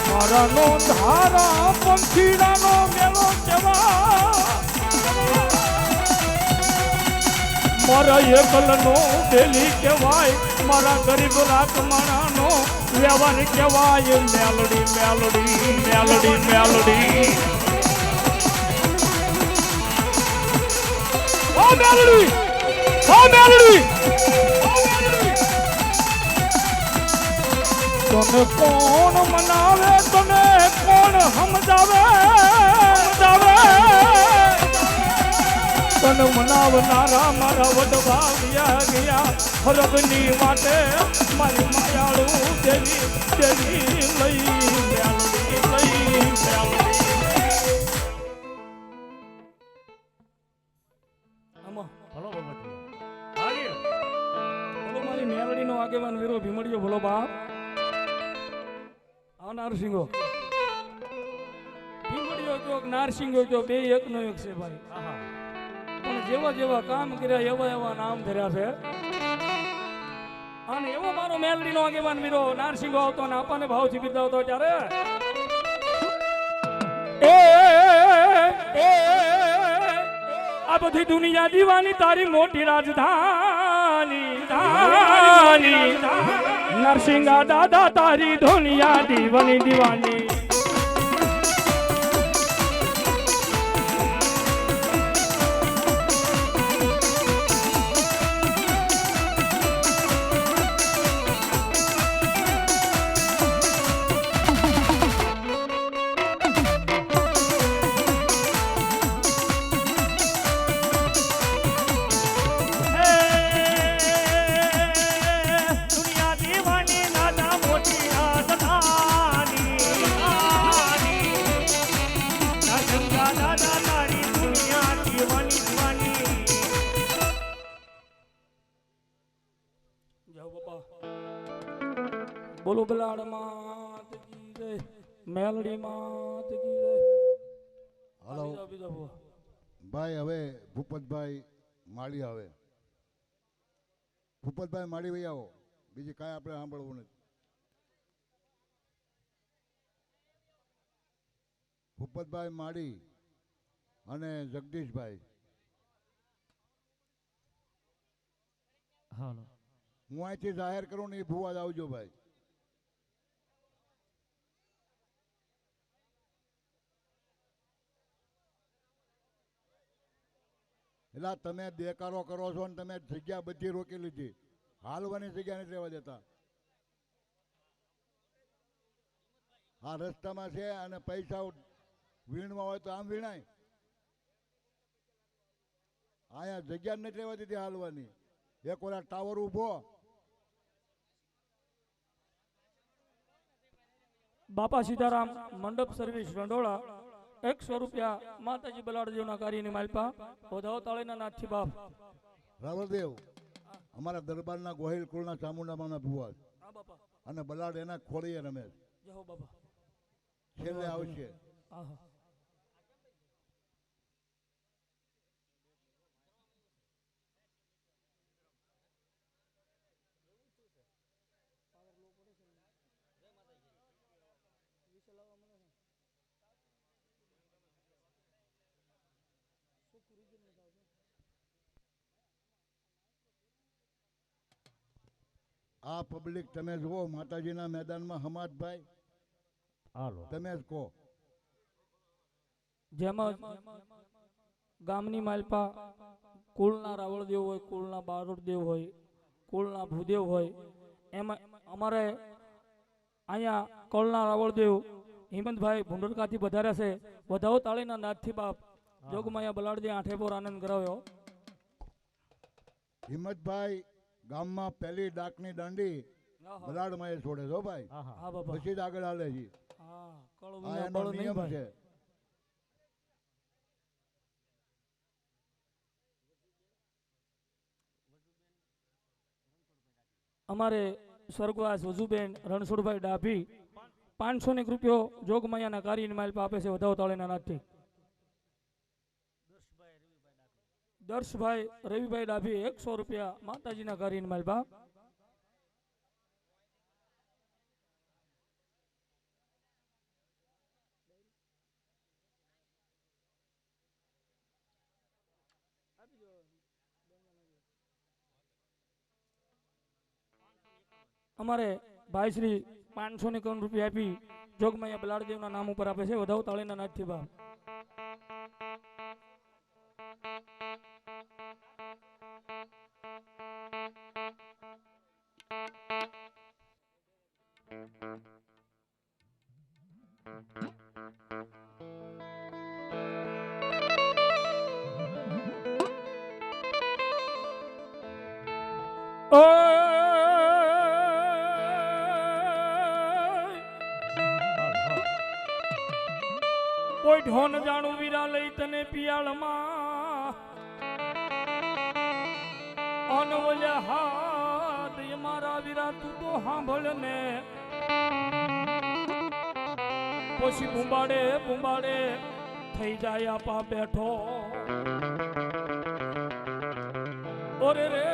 મારાનો ધારા પંખીડાનો મેલો કેવા મારા એકલનો ડેલી કહેવાય મારા ગરીબ રાખમાણાનો વ્યવહાર કહેવાય મેલડી મેલડી મેલડી મેલડી ઓ મેલડી ઓ મેલડી તને કોણ મનાવે તને કોણ સમજાવે તને મનાવનારા મારા વડવા ગયા હરગની માટે મારી માયાળું દેવી દેવી લઈ મારી મેલડીનો આગેવાન વીરો ભીમડીયો ભલો બાપ આ નારસિંગો ભીમડીયો ચોક નારસિંગો ચોક બે એકનો એક છે ભાઈ પણ જેવા જેવા કામ કર્યા એવા એવા નામ ધર્યા છે અને એવો મારો મેલડીનો આગેવાન વીરો નારસિંગો આવતો ને આપણને ભાવથી બિરદાવતો ત્યારે આ બધી દુનિયા દીવાની તારી મોટી રાજધાની નરસિંગા દાદા તારી દુનિયા દીવાની દીવાની બોલો બલાડ માત કી જય મેલડી માત કી જય હાલો ભાઈ હવે ભૂપતભાઈ માળી આવે ભૂપતભાઈ માળી ભાઈ આવો બીજી કાંઈ આપણે સાંભળવું નથી ભૂપતભાઈ માળી અને જગદીશભાઈ હાલો હું અહીંથી જાહેર કરું ને એ ભૂવા જ આવજો ભાઈ એટલે તમે દેકારો કરો છો ને તમે જગ્યા બધી રોકી લીધી, હાલવાની જગ્યા નથી રહેવા દેતા. આ રસ્તામાં છે અને પૈસા વીણવા હોય તો આમ વીણાય. અહીંયા જગ્યા નથી રહેવા દીધી હાલવાની. એક ઓલા ટાવર ઊભો. બાપા સીતારામ મંડપ સર્વિસ રંડોળા 100 રૂપિયા માતાજી બલાડદેવના કાર્યની માલપા વધાવો તાળીના નાથથી બાપ. રાવળદેવ અમારા દરબારના ગોહિલ કુળના ચામુંડામાના ભુવા હા બાપા. અને બલાડ એના ખોળીએ રમે છે. જય હો બાપા. છેલ્લે આવશે. આહા. આ પબ્લિક તમે જુઓ માતાજીના મેદાનમાં હમાદભાઈ હાલો તમે જ કહો. જેમાં ગામની માલપા કુળના રાવળદેવ હોય, કુળના બારોટદેવ હોય, કુળના ભૂદેવ હોય, એમાં અમારે અહીંયા કુળના રાવળદેવ હિંમતભાઈ ભુંડરકાથી વધાર્યા છે. વધાવો તાળીના નાથથી બાપ. જોગમાયા બલાડદે આઠે પોર આનંદ કરાવ્યો. હિંમતભાઈ ગામમાં પહેલી ડાકની દાંડી બલાડમાં એ છોડે છો ભાઈ. હા બાપા. પછી જ આગળ હાલે છે. હા કળો આ વિના એનો બળ નહીં નિયમ ભાઈ. છે. અમારે સ્વર્ગવાસ વજુબેન રણછોડભાઈ ડાભી 500 રૂપિયો જોગમાયાના કાર્યની માલપા આપે છે. વધાવો તાળીના નાથથી. દર્શભાઈ રવિભાઈ ડાભી 100 રૂપિયા માતાજીના કાર્યની માલપા. અમારે ભાઈ શ્રી 551 રૂપિયા આપી જોગમાયા બલાડદેવના નામ ઉપર આપે છે. વધાવો તાળીના નાથથી બાપ. કોઈ ઢોન જાણું વીરા લઈ તને પિયાળમાં અનવલ્યા હાથ એ મારા વીરા તું તો સાંભળ ને. પછી બુંબાડે બુંબાડે થઈ જાય આપા બેઠો. ઓરે રે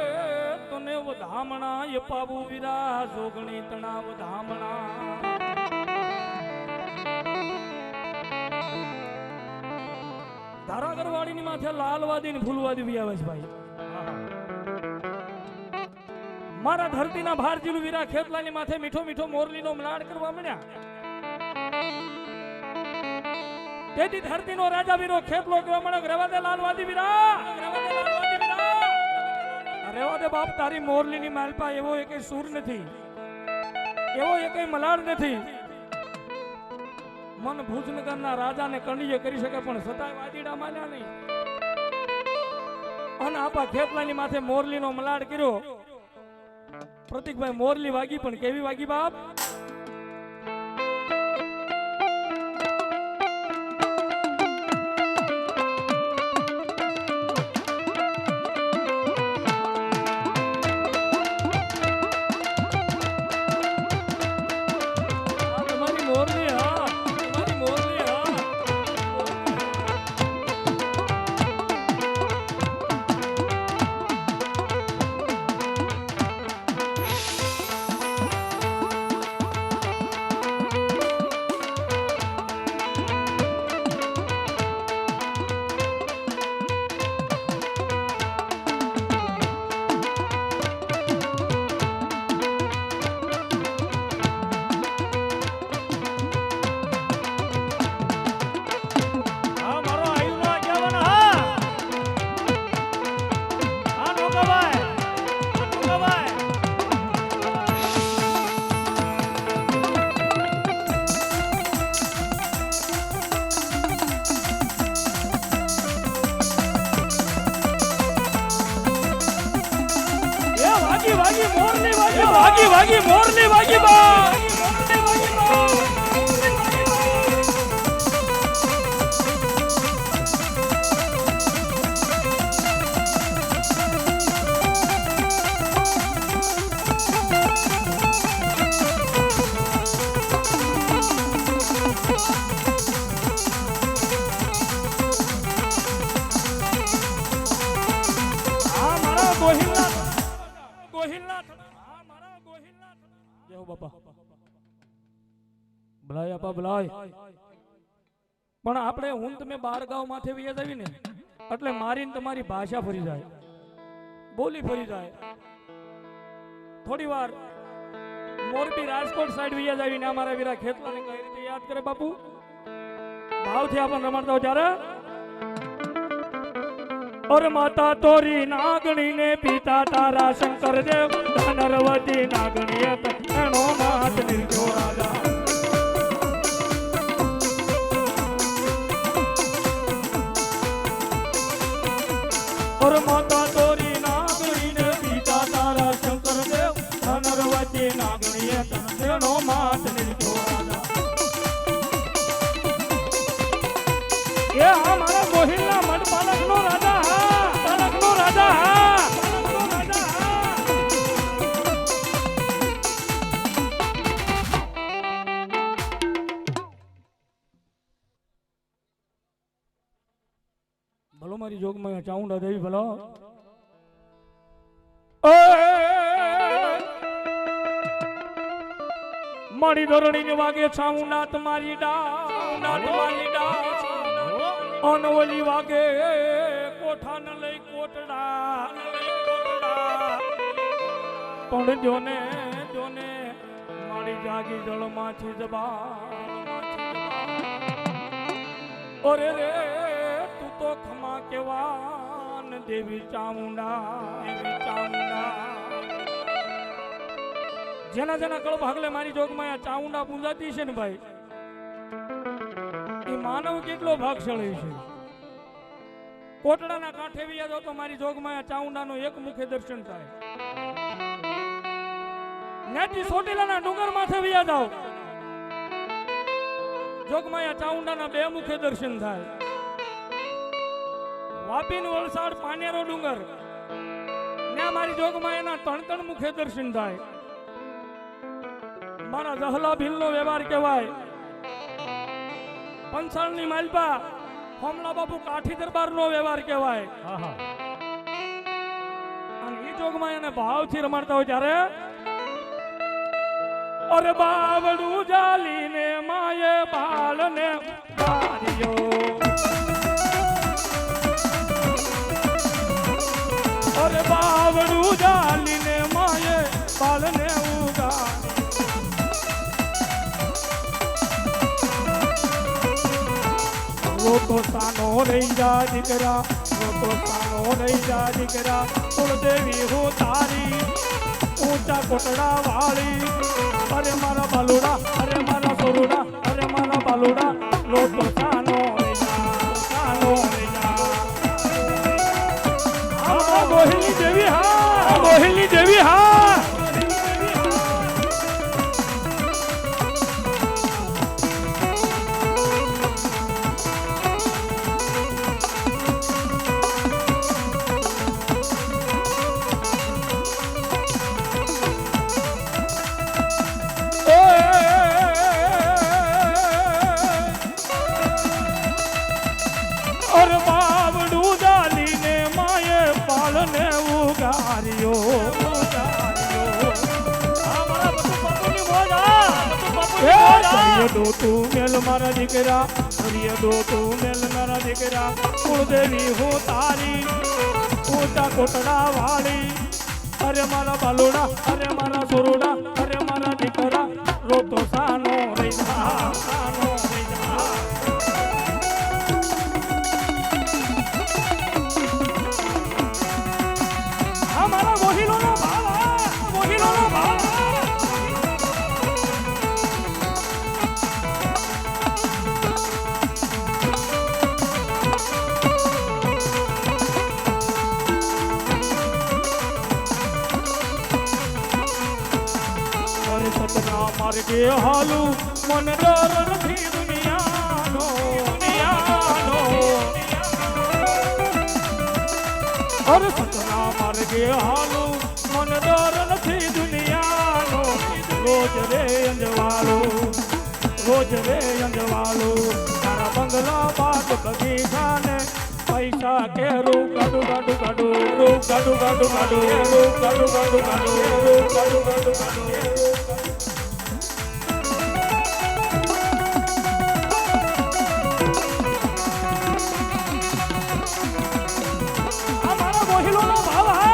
તને વધામણા એ પાવું વીરા જોગણી તણા વધામણા. ધારાગરવાડીની માથે લાલવાદી ને ફૂલવાદી બી આવે છે ભાઈ. મારા ધરતીના ભારજીલું વીરા ખેતલાની માથે મીઠો મીઠો મોરલીનો મલાડ કરવા મળ્યા. તેથી ધરતીનો રાજા વીરો ખેતલો કહેવા મળ્યો. રેવા દે લાલવાદી વીરા, રેવા દે બાપ. તારી મોરલીની માલપા એવો એકેય સૂર નથી, એવો એકેય મલાડ નથી. મન ભુજનગરના રાજાને કંડીએ કરી શકે પણ સતાય વાદીડા માન્યા નહીં. અને આપા ખેતલાની માથે મોરલીનો મલાડ કર્યો. પ્રતિકભાઈ મોરલી વાગી પણ કેવી વાગી બાપ. તમારી મોરલી હા, તમારી મોરલી હા. વાગી વાગી મોરની વાગી બા બલાય આપા બલાય પણ આપણે હું તમે બાર ગાવ માથે વિયા જાવી ને એટલે મારીને તમારી ભાષા ફરી જાય બોલી ફરી જાય થોડી વાર મોરબી રાજકોટ સાઈડ વિયા જાવી ને અમારા વીરા ખેતલાને કઈ રીતે યાદ કરે બાપુ ભાવથી આપણને રમાડતા જ્યારે और माता तोरी नागणी ने पिता तारा शंकर देव धनरवती नागणी एनो नाथ निर्जो राजा और माता तोरी नागणी ने पिता तारा शंकर देव धनरवती नागणी एनो नाथ निर्जो राजा ये हमारा गोहिला मठ पालक नो राजा ભલો મારી જોગમાં ચાઉંડા દેવી ભલો મારી ધરણી ને વાગે ચાઉંડા તમારી ડા અનવલી વાગે કોઠા ન લઈ કોટડા પણ જોને મારી જાગી જળમાંથી જબા ઓરે રે તું તો ખમા કેવાન દેવી ચામુંડા જેના કળ ભાગલે મારી જોગમાં ચામુંડા પૂજાતી છે ને ભાઈ એ માનવ કેટલો ભાગશાળી છે કોટડાના કાંઠે વિયા જાવ તો મારી જોગમાં ચાઉંડાનો એક મુખે દર્શન થાય નેટી સોટીલાના ડુંગર માથે વિયા જાવ જોગમાં ચાઉંડાના બે મુખે દર્શન થાય વાપીન વલસાડ પાનેરો ડુંગર ને મારી જોગમાં એના ત્રણ મુખે દર્શન થાય મારા જહલા ભીલનો વ્યવહાર કહેવાય પંચાળની માલપા હોમલા બાપુ કાઠી દરબારનો વ્યવહાર કહેવાય અને એ જોગમાં એને ભાવથી રમાડતા હોય ત્યારે અરે બાવડું જાલીને માયે બાળને માર્યો અરે બાવડું જાલીને માયે બાળને ઉગા તો સાનો રહી જા દીકરા તો સાનો રહી જા દીકરા કુળદેવી હું તારી ઊંચા કોટડા વાળી અરે મારા બાલુડા અરે મારા સોરુડા અરે મારા બાલુડા લો તો સાનો રહી જા આ ગોહિલની દેવી હા ગોહિલની દેવી હા દો તું મેલ મારા દીકરા દો તું મેલ મારા દીકરા કુળદેવી હું તારી ઊંચા કોટડા વાળી અરે મારા બાલુડા અરે મારા સોરુડા અરે મારા દીકરા રોતો સાનો રહી જા સાનો રહી જા આ મારા મોહિલોનો ભાવ માર્ગે હાલું મને ડર નથી દુનિયાનો અરે સતના માર્ગે હાલું મને ડર નથી દુનિયાનો રોજ રે અંજવાળો તારા બંગલા બાદ બગીચા ને પૈસા કે રૂ કાઢું આ મારા મોહિલોનો ભાવ હે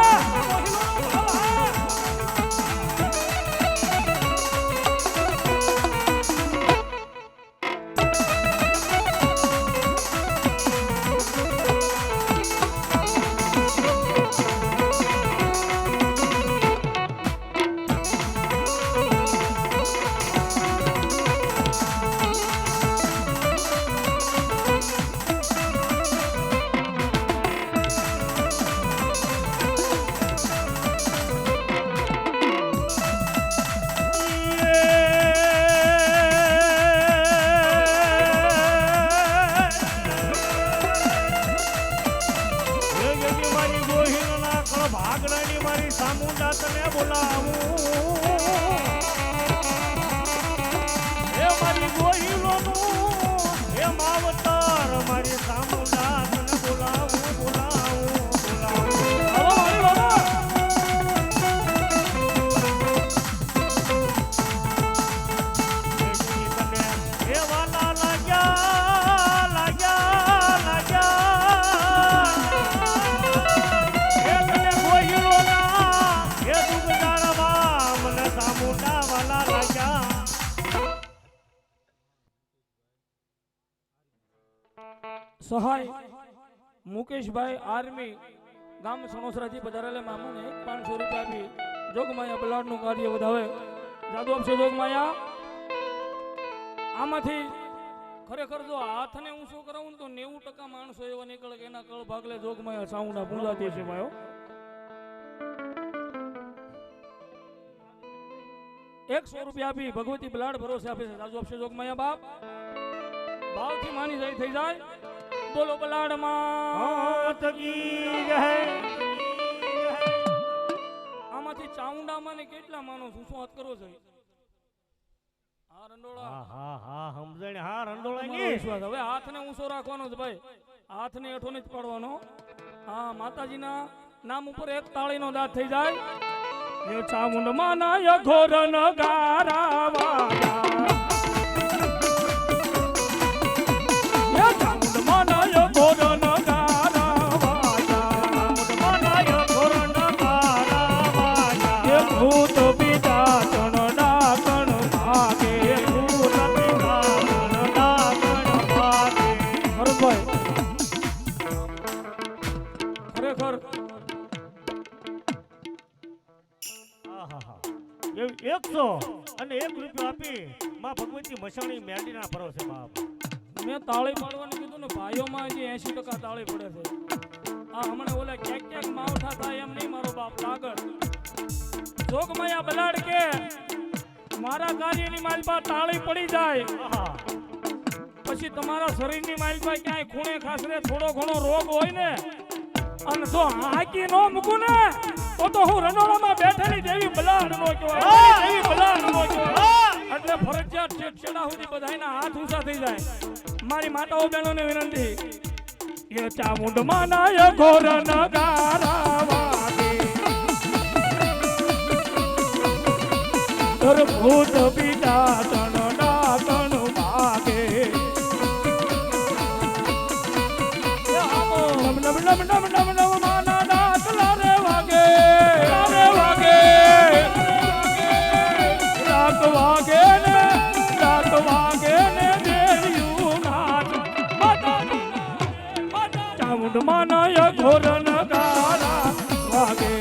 ભાગડાની મારી સામુંડા તને બોલાવું એ મારી ગોહિલોનું એ માવતર મારી સામુંડા તને બોલાવું એ વાલા લાગ્યા સહાય મુકેશભાઈ આર્મી ગામ સણોસરાથી પધારેલા મામાને 500 રૂપિયા આપી જોગમાયા બલાડનું કાર્ય વધાવે જાદુ આપશે જોગમાયા આમાંથી ખરેખર જો હાથને ઊંચો કરાવું તો 90% માણસો એવા નીકળે કે એના કળ ભાગલે જોગમાયા સાઉન્ડા પૂંજાતી છે ભાઈઓ 100 રૂપિયા આપી ભગવતી બલાડ ભરોસે આપે છે જાદુ આપશે જોગમાયા બાપ ભાવથી માની જાય થઈ જાય બોલો બલાડમાં આમાંથી ચાઉંડામાં ને કેટલા માનો છું શું વાત કરો છો હા રંડોળા હા સમજણ હા રંડોળા તમારો વિશ્વાસ હવે હાથને ઊંચો રાખવાનો છે ભાઈ હાથને હેઠો નથી પાડવાનો હા માતાજીના નામ ઉપર એક તાળીનો દાંત થઈ જાય એ ચામુંડમાં ના ઘોર નગારા વાગા ખરેખર 100 અને 1 રૂપિયો આપી માં ભગવતી મસાણી મેરડીના ભરોસે બાપ મેં તાળી પાડવાનું કીધું ને ભાઈઓમાં જે 80% તાળી પડે છે આ હમણાં ઓલા ક્યાંક માવઠા થાય એમ નહીં મારો બાપ લાગડ જોગમાયા બલાડ કે મારા કાર્યની માલપા તાળી પડી જાય પછી તમારા શરીરની માલપા ક્યાંય ખૂણે ખાસરે થોડો ઘણો રોગ હોય ને અને જો હાકી નો મૂકું ને તો હું રનોળામાં બેઠેલી દેવી બલાડ નો કહેવાય દેવી બલાડ નો કહેવાય એટલે ફરજિયાત છેડા સુધી બધાયના હાથ ઊંચા થઈ જાય મારી માતાઓ બહેનોને વિનંતી એ ચામુંડમાં ના ઘોર નગારા વાગે ભૂત બીજા તણ ડાકણ ભાગે નમ નમ નમ નમ નમ નમ માના ડાકલા રે વાગે ડાક વાગે ને દેવ્યું નાચ ચામુંડમાં ના ઘોર નગારા વાગે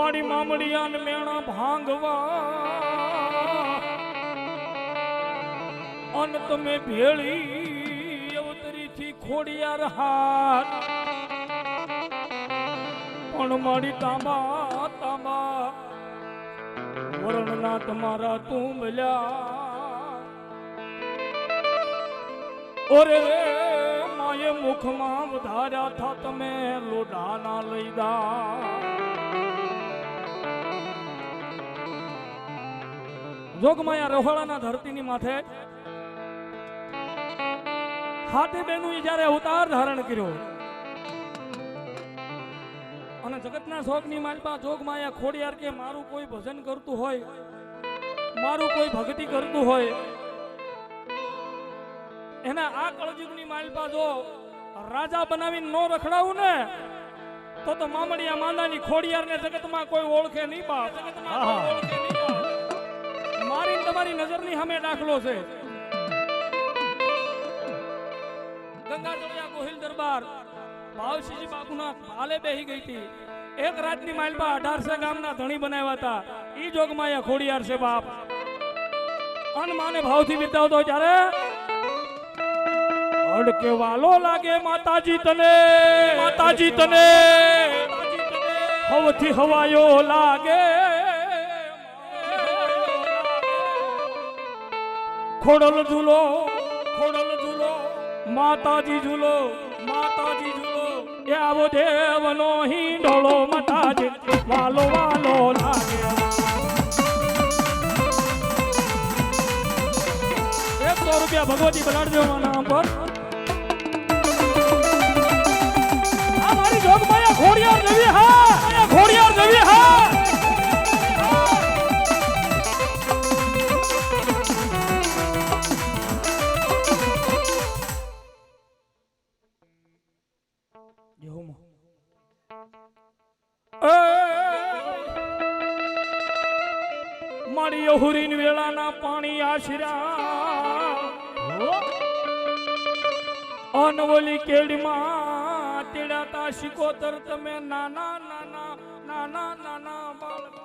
મારી મામડિયાને મેણા ભાંગવા અન તમે ભેળી અવતરીથી ખોડિયાર હાથ પણ મારી તાંબા તાંબા વરણના તમારા તું મળ્યા ઓરે માએ મુખમાં વધાર્યા થા તમે લોઢાના લઈદા જોગમાયા રહોળાના ધરતીની માથે હાથે બેનું જ્યારે અવતાર ધારણ કર્યો અને જગતના શોકની માલપા જોગમાયા ખોડિયાર કે મારું કોઈ ભજન કરતું હોય મારું કોઈ ભક્તિ કરતું હોય એના આ કળયુગની માલપા જો રાજા બનાવીને નો રખડાવું ને તો મામડિયા માંદાની ખોડિયારને જગતમાં કોઈ ઓળખે નહીં બાપ જગતમાં કોઈ ઓળખે નહીં બાપ મારી તમારી નજરની સામે દાખલો છે ગંગા જળિયા ગોહિલ દરબાર ભાવશીજી બાપુના હાલે બેહી ગઈ હતી એક રાતની માલપા 1800 ગામના ધણી બનાવ્યા હતા ઈ જોગમાયા ખોડિયાર છે બાપ અન માને ભાવથી વિતાવતો ત્યારે અડકે વાલો લાગે માતાજી તને હવથી હવાયો લાગે ખોડલ ઝૂલો માતાજી ઝૂલો એ આવો દેવનો હિંડોળો માતાજી વાલો વાલો લાગે 100 રૂપિયા ભગવતી બલાડદેવના નામ પર આ મારી જોગમાયા ખોડિયાર દેવી હા ખોડિયાર દેવી હા મારી અહુરીન વેળાના પાણી આશરા અનવલી કેડીમાં તેડાતા શિકોતર તમે નાના બાળક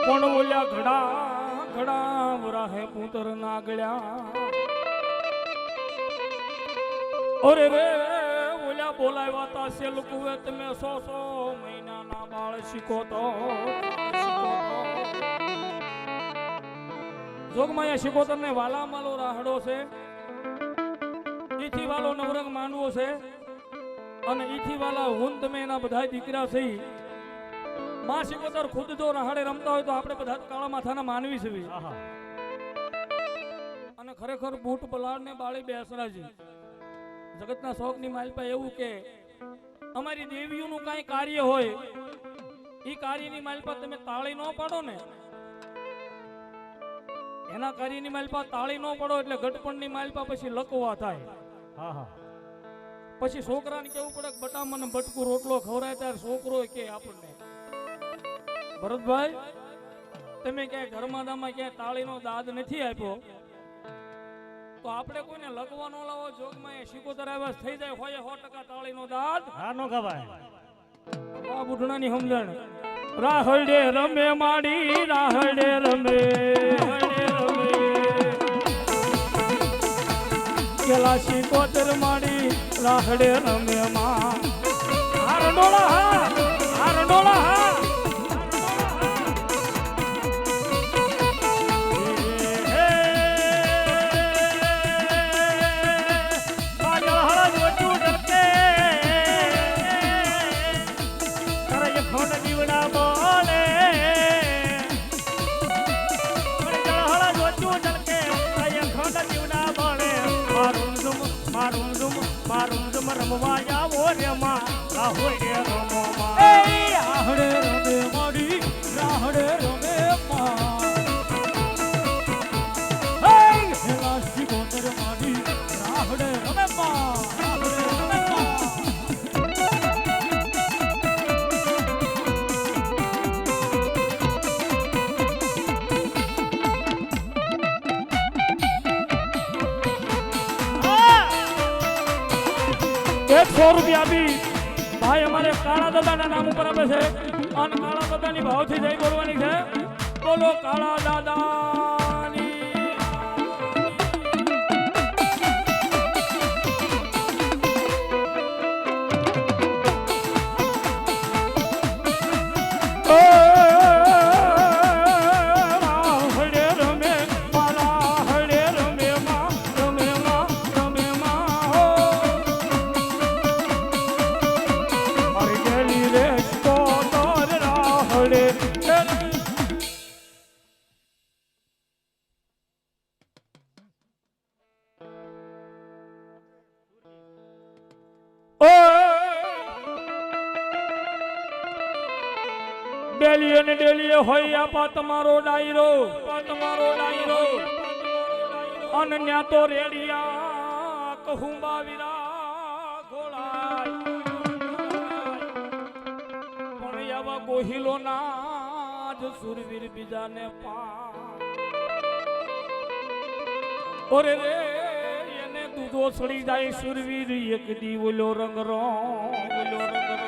પણ ઓલ્યા ઘડા વરાહે પુત્ર નાગળ્યા અરે રે ઓલ્યા બોલાવ્યા તા સેલકુએ તમે 100 મહિનાના બાળ શીખોતો જોગમાયા શિકોતર ને વાલા માલો રાહડો છે ઈથી વાલો નવરંગ માનવો છે અને ઈથી વાલા હું તમે એના બધા દીકરા છે માં શિકોતર ખુદ જો રાહડે રમતા હોય તો આપણે બધા કાળા માથાના માનવી છે અને ખરેખર બૂટ બલાડ ને બાળી બેસરાજી જગતના શોકની માલપા એવું કે અમારી દેવીઓનું કાંઈ કાર્ય હોય ઈ કાર્યની માલપા તમે તાળી ન પાડો ને એના કાર્યની માલપા તાળી ન પાડો એટલે ગટપણની માલપા પછી લકવા થાય પછી છોકરાને કેવું પડે બટા મને બટકું રોટલો ખવરાય ત્યારે છોકરો કે આપણને ભરતભાઈ તમે ક્યાંય ધર્માદામાં ક્યાંય તાળીનો દાદ નથી આપ્યો તો આપણે કોઈને લગવા ન લાવો જોગમાં એ શિકોતર આવ્યા થઈ જાય હોય 100% તાળીનો દાદ હા નો કવાય આ બુઢણાની સમજણ રાહડે રમે માડી રાહડે રમે કેલા શિકોતર માડી રાહડે રમે માં આ રંડોળા હા રમવા જાવો રે માં રાહડે રમો માં રાહડે રમે માડી રાહડે રમે માં હેલા શિકોતર માડી રાહડે રમે માં રાહડે રમે માં ₹100 બી ભાઈ અમારે કાળા દાદાના નામ ઉપર આપે છે અને કાળા દાદાની ભાવથી જય બોલવાની છે. બોલો કાળા દાદાની. ડેલીએ ને ડેલીએ હોય આપા તમારો ડાયરો, તમારો ડાયરો. અનન્યા તો રેડિયા કહુંબા વીરા ઘોડાય પણ આવા ગોહિલો ના જ સુરવીર બીજાને પા. ઓરે રે એને દૂધો સડી જાય સુરવીર એક દી ઓલો રંગ રો, ઓલો રંગ રો.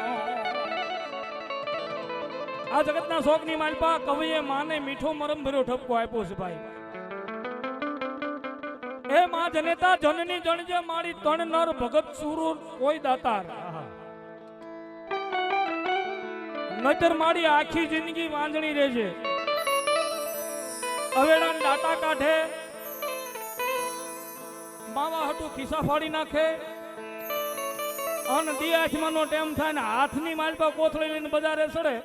આ જગતના શોકની માલપા કવિએ માને મીઠો મરમ ભર્યો ઠપકો આપ્યો છે ભાઈ. એ માં જનેતા જનની જણજે મારી તણ નર ભગત સુરુ કોઈ દાતાર. નજર મારી આખી જિંદગી વાંજણી રહેશે. અવેડા દાટા કાઢે, માવા હટુ ખિસ્સા ફાડી નાખે અને દી આઠમાનો ટેમ થાય ને હાથની માલપા કોથળી લઈને બજારે ચડે.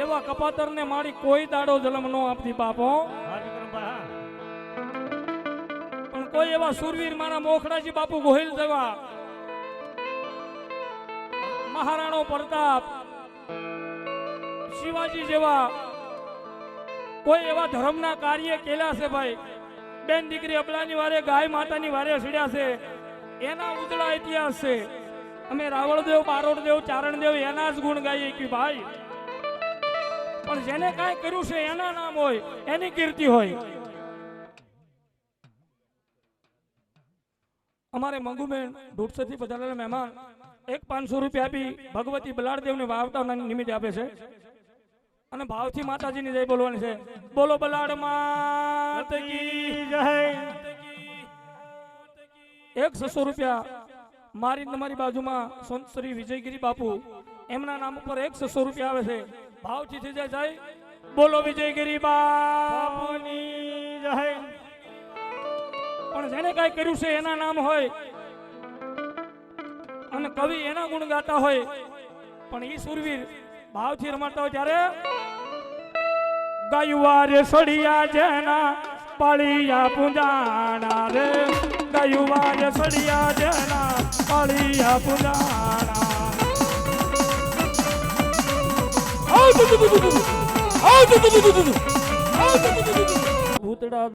એવા કપાતર ને મારી કોઈ દાડો જન્મ નો આપતી બાપો. પણ કોઈ એવા સુરવીર મારા મોખડાજી બાપુ ગોહિલ જેવા, મહારાણો પ્રતાપ, શિવાજી જેવા કોઈ એવા ધર્મના કાર્ય કેલા છે ભાઈ. બેન દીકરી અબલાની વારે ગાય માતાની વારે છડ્યા છે, એના ઉજળા ઇતિહાસ છે. અમે રાવળદેવ, બારોડદેવ, ચારણદેવ એના જ ગુણ ગાઈએ કે ભાઈ. પણ જેને કાંઈ કર્યું છે એના નામ હોય, એની કીર્તિ હોય. અમારે મંગુબેન દૂધસથી પધારેલા મહેમાન 500 રૂપિયા આપી ભગવતી બલાડદેવને વાવતા નિમિત્તે આપે છે અને ભાવથી માતાજીની જય બોલવાની છે. બોલો બલાડ માત કી જય. 600 રૂપિયા મારી તમારી બાજુમાં સંત શ્રી વિજયગીરી બાપુ એમના નામ ઉપર 600 રૂપિયા આવે છે. ભાવથી થઈ જાય. બોલો વિજયગીરી બાપુની જય. પણ જેને કાંઈ કર્યું છે એના નામ હોય અને કવિ એના ગુણ ગાતા હોય, પણ ઈ સુરવીર ભાવથી રમાડતા હોય ત્યારે ગાયુવા રે સડિયા જેના પાળિયા પૂંજાણા રે, ગાયુવા રે સડિયા જેના પાળિયા પૂંજાણા. ભૂતડા